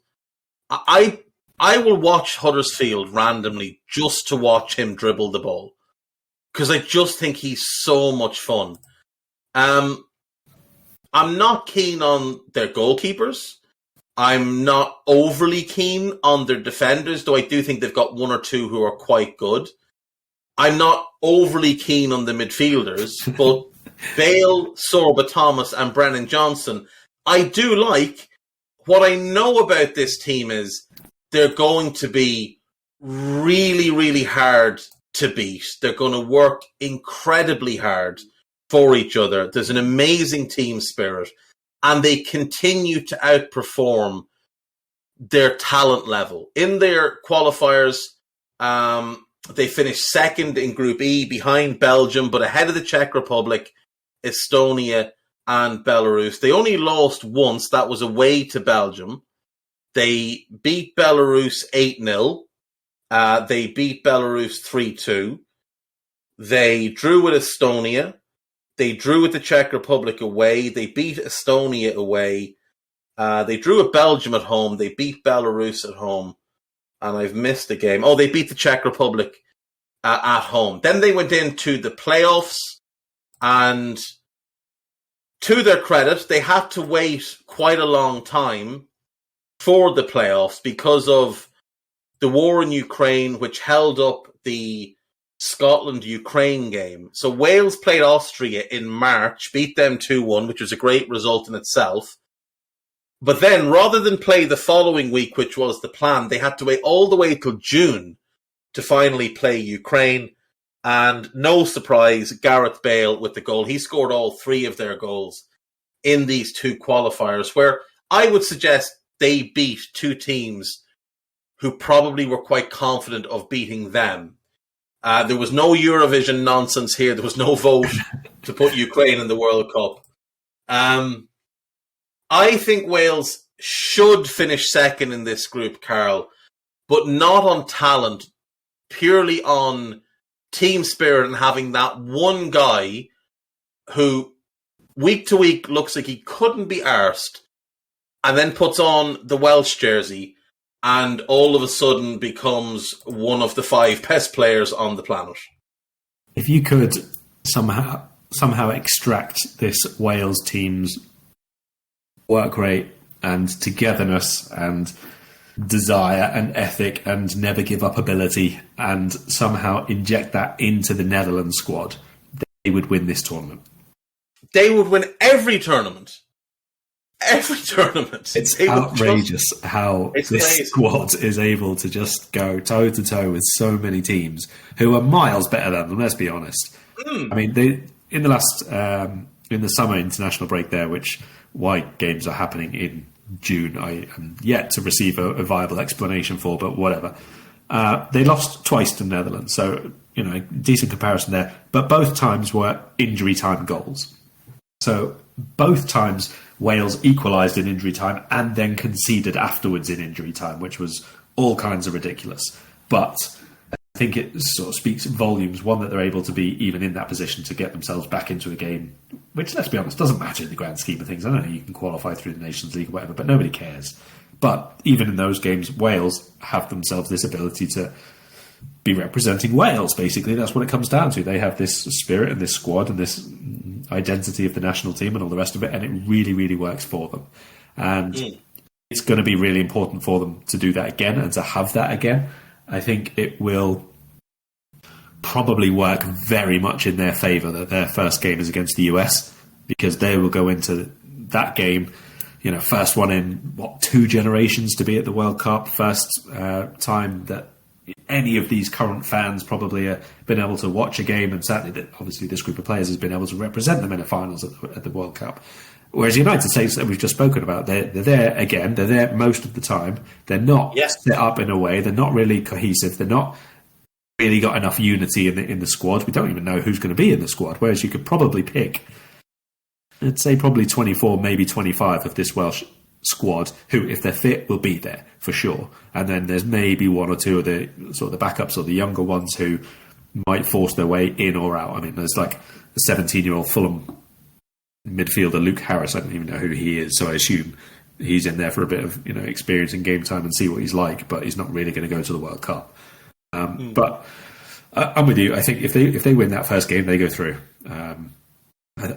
I will watch Huddersfield randomly just to watch him dribble the ball. Because I just think he's so much fun. I'm not keen on their goalkeepers. I'm not overly keen on their defenders, though I do think they've got one or two who are quite good. I'm not overly keen on the midfielders, but Bale, Sorba Thomas and Brennan Johnson, I do like. What I know about this team is they're going to be really, really hard to beat. They're going to work incredibly hard for each other. There's an amazing team spirit. and they continue to outperform their talent level. In their qualifiers, they finished second in Group E behind Belgium, but ahead of the Czech Republic, Estonia, and Belarus. They only lost once. That was away to Belgium. They beat Belarus 8-0. They beat Belarus 3-2. They drew with Estonia. They drew with the Czech Republic away. They beat Estonia away. They drew with Belgium at home. They beat Belarus at home. And I've missed a game. Oh, they beat the Czech Republic at home. Then they went into the playoffs, and to their credit, they had to wait quite a long time for the playoffs because of the war in Ukraine, which held up the Scotland-Ukraine game. So Wales played Austria in March, beat them 2-1, which was a great result in itself. But then, rather than play the following week, which was the plan, they had to wait all the way till June to finally play Ukraine. And no surprise, Gareth Bale with the goal. He scored all three of their goals in these two qualifiers, where I would suggest they beat two teams who probably were quite confident of beating them. There was no Eurovision nonsense here. There was no vote to put Ukraine in the World Cup. I think Wales should finish second in this group, Karl, but not on talent, purely on team spirit and having that one guy who week to week looks like he couldn't be arsed and then puts on the Welsh jersey and all of a sudden becomes one of the 5 best players on the planet. If you could somehow extract this Wales team's work rate and togetherness and desire and ethic and never give up ability and somehow inject that into the Netherlands squad, they would win this tournament. They would win every tournament. Every tournament. It's outrageous how this squad is able to just go toe-to-toe with so many teams who are miles better than them, let's be honest. I mean, they in the summer international break there, which why games are happening in June, I am yet to receive a viable explanation for, but whatever. They lost twice to the Netherlands, so, decent comparison there. But both times were injury time goals. So both times Wales equalised in injury time and then conceded afterwards in injury time, which was all kinds of ridiculous. But I think it sort of speaks volumes, one, that they're able to be even in that position to get themselves back into a game, which, let's be honest, doesn't matter in the grand scheme of things. I know you can qualify through the Nations League or whatever, but nobody cares. But even in those games, Wales have themselves this ability to be representing Wales, basically. That's what it comes down to. They have this spirit and this squad and this identity of the national team and all the rest of it, and it really, really works for them. And it's going to be really important for them to do that again and to have that again. I think it will probably work very much in their favour that their first game is against the US, because they will go into that game, first one in, 2 generations to be at the World Cup, first time that any of these current fans probably have been able to watch a game, and certainly that obviously this group of players has been able to represent them in the finals at the World Cup. Whereas the United States that we've just spoken about, they're there again, they're there most of the time. They're not set up in a way, they're not really cohesive, they're not really got enough unity in the squad. We don't even know who's going to be in the squad, whereas you could probably pick, I'd say probably 24, maybe 25 of this Welsh squad who, if they're fit, will be there for sure. And then there's maybe 1 or 2 of the sort of the backups or the younger ones who might force their way in or out. I mean, there's like a 17-year-old Fulham midfielder, Luke Harris. I don't even know who he is, so I assume he's in there for a bit of experience in game time and see what he's like, but he's not really going to go to the World Cup. But I'm with you. I think if they win that first game, they go through.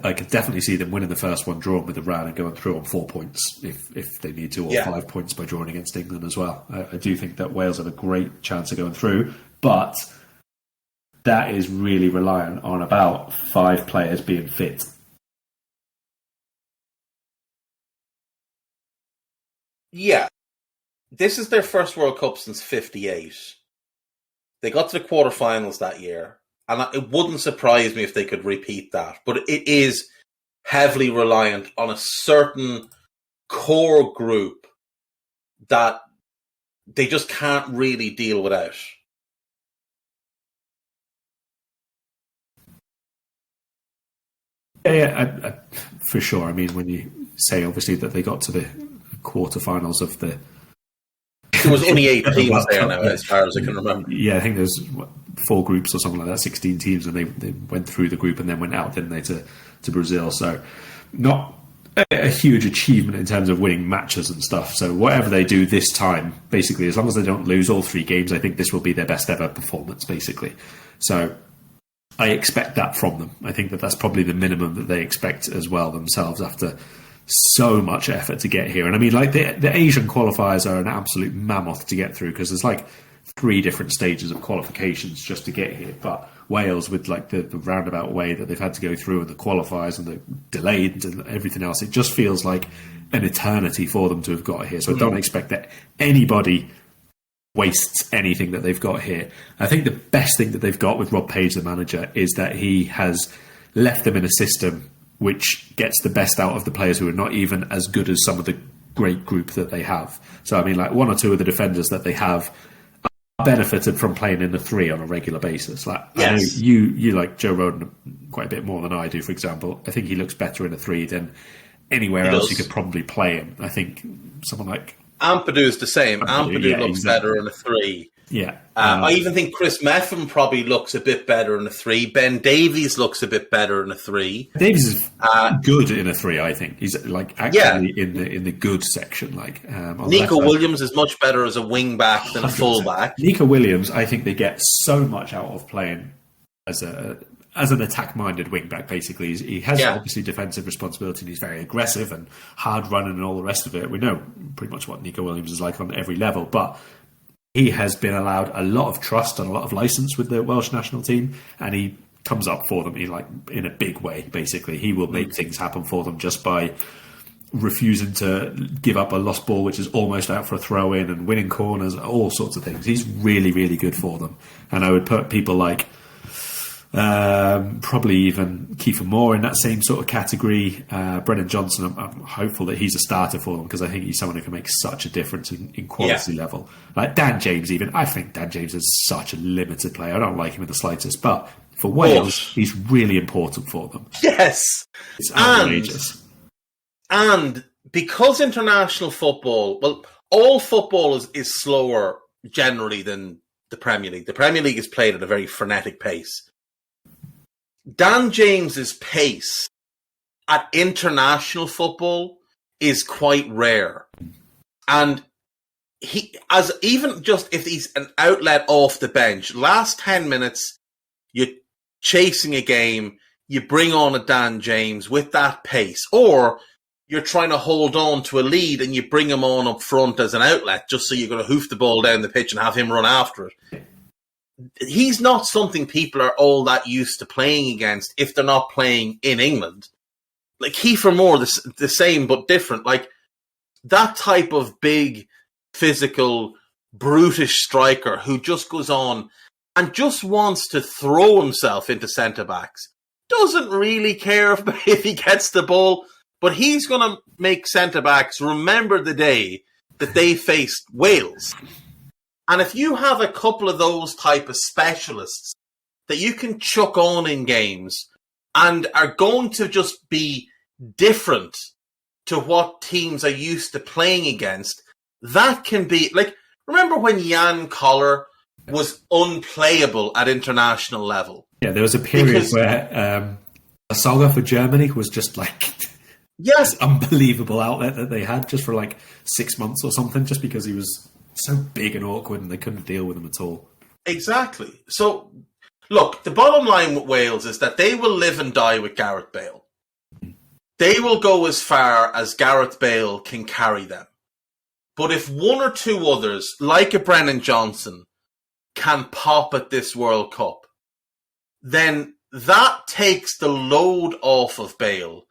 I could definitely see them winning the first one, drawing with Iran, and going through on 4 points if they need to, or 5 points by drawing against England as well. I do think that Wales have a great chance of going through, but that is really reliant on about 5 players being fit. Yeah. This is their first World Cup since 1958. They got to the quarterfinals that year, and it wouldn't surprise me if they could repeat that. But it is heavily reliant on a certain core group that they just can't really deal without. Yeah, for sure. I mean, when you say obviously that they got to the quarterfinals of the, there was only 8 teams there now, as far as I can remember. Yeah, I think there's 4 groups or something like that, 16 teams, and they went through the group and then went out, didn't they, to Brazil? So not a huge achievement in terms of winning matches and stuff. So whatever they do this time, basically, as long as they don't lose all 3 games, I think this will be their best ever performance, basically. So I expect that from them. I think that that's probably the minimum that they expect as well themselves after so much effort to get here. And I mean, like the Asian qualifiers are an absolute mammoth to get through because there's like 3 different stages of qualifications just to get here. But Wales, with like the roundabout way that they've had to go through and the qualifiers and the delayed and everything else, it just feels like an eternity for them to have got here. So I don't expect that anybody wastes anything that they've got here. I think the best thing that they've got with Rob Page, the manager, is that he has left them in a system which gets the best out of the players who are not even as good as some of the great group that they have. So, I mean, like 1 or 2 of the defenders that they have are benefited from playing in the 3 on a regular basis. Like, yes. I know you like Joe Roden quite a bit more than I do, for example. I think he looks better in a 3 than anywhere else you could probably play him. I think someone like Ampadu is the same. Ampadu looks better in a 3. Yeah. I even think Chris Meffin probably looks a bit better in a 3. Ben Davies looks a bit better in a 3. Davies is good in a 3, I think. He's like actually in the good section. Like Nico Williams is much better as a wing back than a full back. Nico Williams, I think they get so much out of playing as an attack-minded wing-back, basically. He has obviously defensive responsibility and he's very aggressive and hard-running and all the rest of it. We know pretty much what Nico Williams is like on every level, but he has been allowed a lot of trust and a lot of license with the Welsh national team, and he comes up for them in a big way, basically. He will make things happen for them just by refusing to give up a lost ball, which is almost out for a throw-in, and winning corners, all sorts of things. He's really, really good for them. And I would put people like probably even Kiefer Moore in that same sort of category. Brennan Johnson, I'm hopeful that he's a starter for them because I think he's someone who can make such a difference in quality level. Like Dan James even. I think Dan James is such a limited player. I don't like him in the slightest, but for Wales, he's really important for them. Yes. It's outrageous. And because international football, well, all football is slower generally than the Premier League. The Premier League is played at a very frenetic pace. Dan James's pace at international football is quite rare. And if he's an outlet off the bench, last 10 minutes, you're chasing a game, you bring on a Dan James with that pace, or you're trying to hold on to a lead and you bring him on up front as an outlet just so you're going to hoof the ball down the pitch and have him run after it. He's not something people are all that used to playing against if they're not playing in England. Like Kiefer Moore, the same but different. Like that type of big, physical, brutish striker who just goes on and just wants to throw himself into centre-backs. Doesn't really care if he gets the ball, but he's going to make centre-backs remember the day that they faced Wales. And if you have a couple of those type of specialists that you can chuck on in games and are going to just be different to what teams are used to playing against, that can be... Like, remember when Jan Koller was unplayable at international level? Yeah, there was a period where Saga for Germany was just like... Yes, unbelievable outlet that they had just for like 6 months or something, just because he was so big and awkward and they couldn't deal with him at all. Exactly. So, look, the bottom line with Wales is that they will live and die with Gareth Bale. They will go as far as Gareth Bale can carry them. But if 1 or 2 others, like a Brennan Johnson, can pop at this World Cup, then that takes the load off of Bale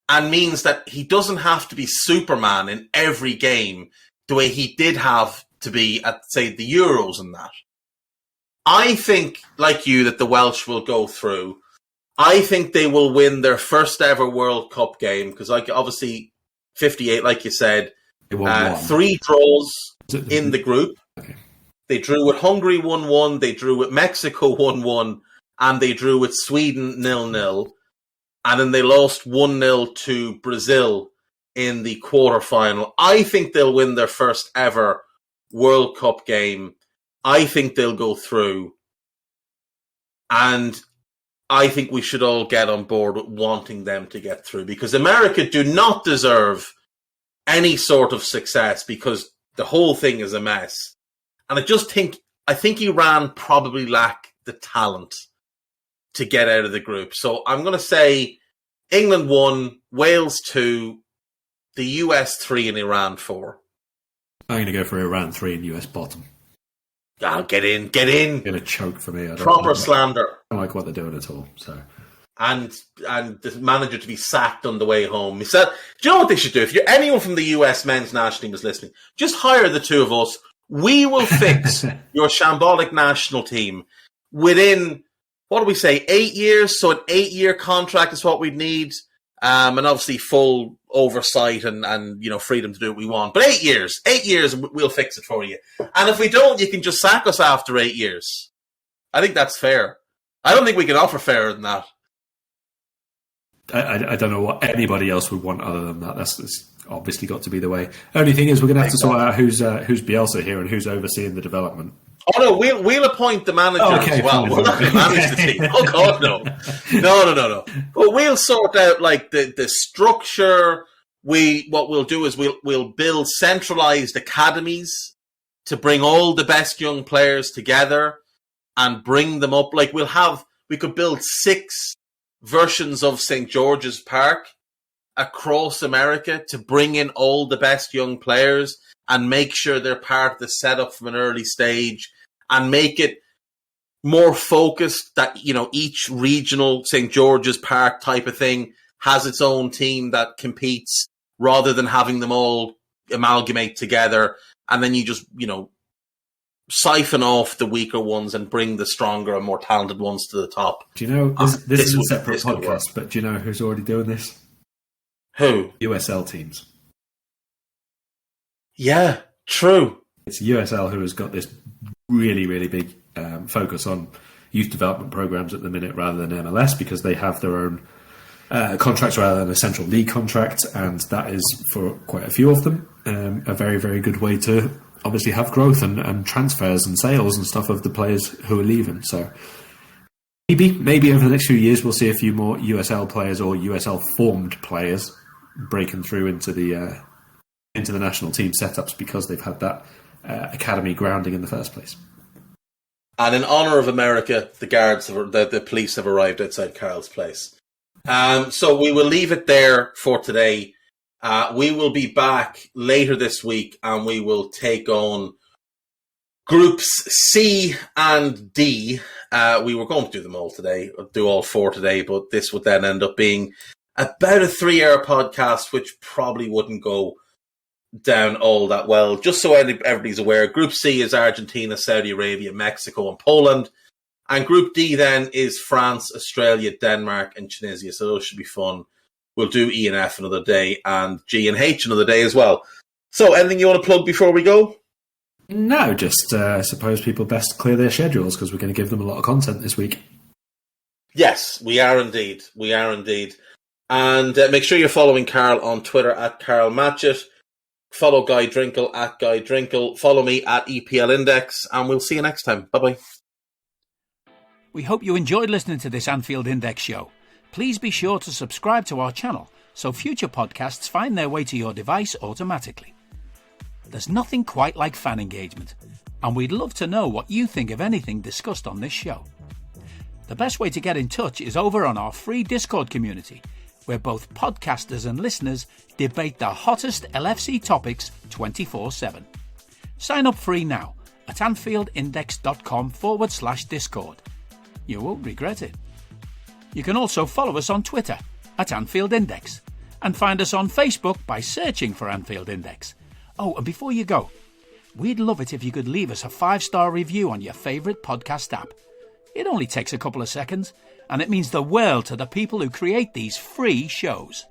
and means that he doesn't have to be Superman in every game the way he did have to be at, say, the Euros and that. I think, like you, that the Welsh will go through. I think they will win their first ever World Cup game because, obviously, 58, like you said, 3 draws in the group. Okay. They drew with Hungary 1-1, they drew with Mexico 1-1, and they drew with Sweden 0-0. And then they lost 1-0 to Brazil in the quarterfinal. I think they'll win their first ever World Cup game. I think they'll go through. And I think we should all get on board with wanting them to get through because America do not deserve any sort of success because the whole thing is a mess. And I think Iran probably lack the talent to get out of the group. So I'm going to say England 1, Wales 2, the US 3 and Iran 4. I'm going to go for Iran 3 and US bottom. Oh, get in. Going to choke for me. Proper slander. I don't like what they're doing at all. So, and the manager to be sacked on the way home. He said, "Do you know what they should do? If anyone from the US men's national team is listening, just hire the two of us. We will fix your shambolic national team within, what do we say, 8 years? So an 8-year contract is what we'd need. And obviously full oversight and freedom to do what we want. But 8 years, we'll fix it for you. And if we don't, you can just sack us after 8 years. I think that's fair. I don't think we can offer fairer than that. I don't know what anybody else would want other than that. That's obviously got to be the way. Only thing is, we're going to have to sort out who's Bielsa here and who's overseeing the development. Oh no, we'll appoint the manager as well. We're not going to manage the team. Oh God, no. But we'll sort out like the structure. What we'll do is we'll build centralized academies to bring all the best young players together and bring them up. Like we could build 6 versions of St. George's Park across America to bring in all the best young players and make sure they're part of the setup from an early stage and make it more focused that, each regional St. George's Park type of thing has its own team that competes rather than having them all amalgamate together. And then you just, siphon off the weaker ones and bring the stronger and more talented ones to the top. Do you know, this is a separate podcast, but do you know who's already doing this? Who? USL teams. Yeah, true. It's USL who has got this really, really big focus on youth development programs at the minute rather than MLS because they have their own contracts rather than a central league contract, and that is, for quite a few of them, a very, very good way to obviously have growth and transfers and sales and stuff of the players who are leaving. So maybe over the next few years we'll see a few more USL players or USL formed players breaking through into the national team setups because they've had that academy grounding in the first place. And in honour of America, the police have arrived outside Karl's place. So we will leave it there for today. We will be back later this week and we will take on groups C and D. We were going to do them all today, do all 4 today, but this would then end up being about a 3-hour podcast, which probably wouldn't go down all that well. Just so everybody's aware, Group C is Argentina, Saudi Arabia, Mexico and Poland. And Group D then is France, Australia, Denmark and Tunisia. So those should be fun. We'll do E and F another day and G and H another day as well. So anything you want to plug before we go? No, just I suppose people best clear their schedules because we're going to give them a lot of content this week. Yes, we are indeed. And make sure you're following Karl on Twitter at Karl Matchett. Follow Guy Drinkle at Guy Drinkle. Follow me at EPL Index. And we'll see you next time. Bye-bye. We hope you enjoyed listening to this Anfield Index show. Please be sure to subscribe to our channel so future podcasts find their way to your device automatically. There's nothing quite like fan engagement, and we'd love to know what you think of anything discussed on this show. The best way to get in touch is over on our free Discord community, where both podcasters and listeners debate the hottest LFC topics 24/7. Sign up free now at AnfieldIndex.com/Discord. You won't regret it. You can also follow us on Twitter at Anfield Index and find us on Facebook by searching for Anfield Index. Oh, and before you go, we'd love it if you could leave us a 5-star review on your favourite podcast app. It only takes a couple of seconds, and it means the world to the people who create these free shows.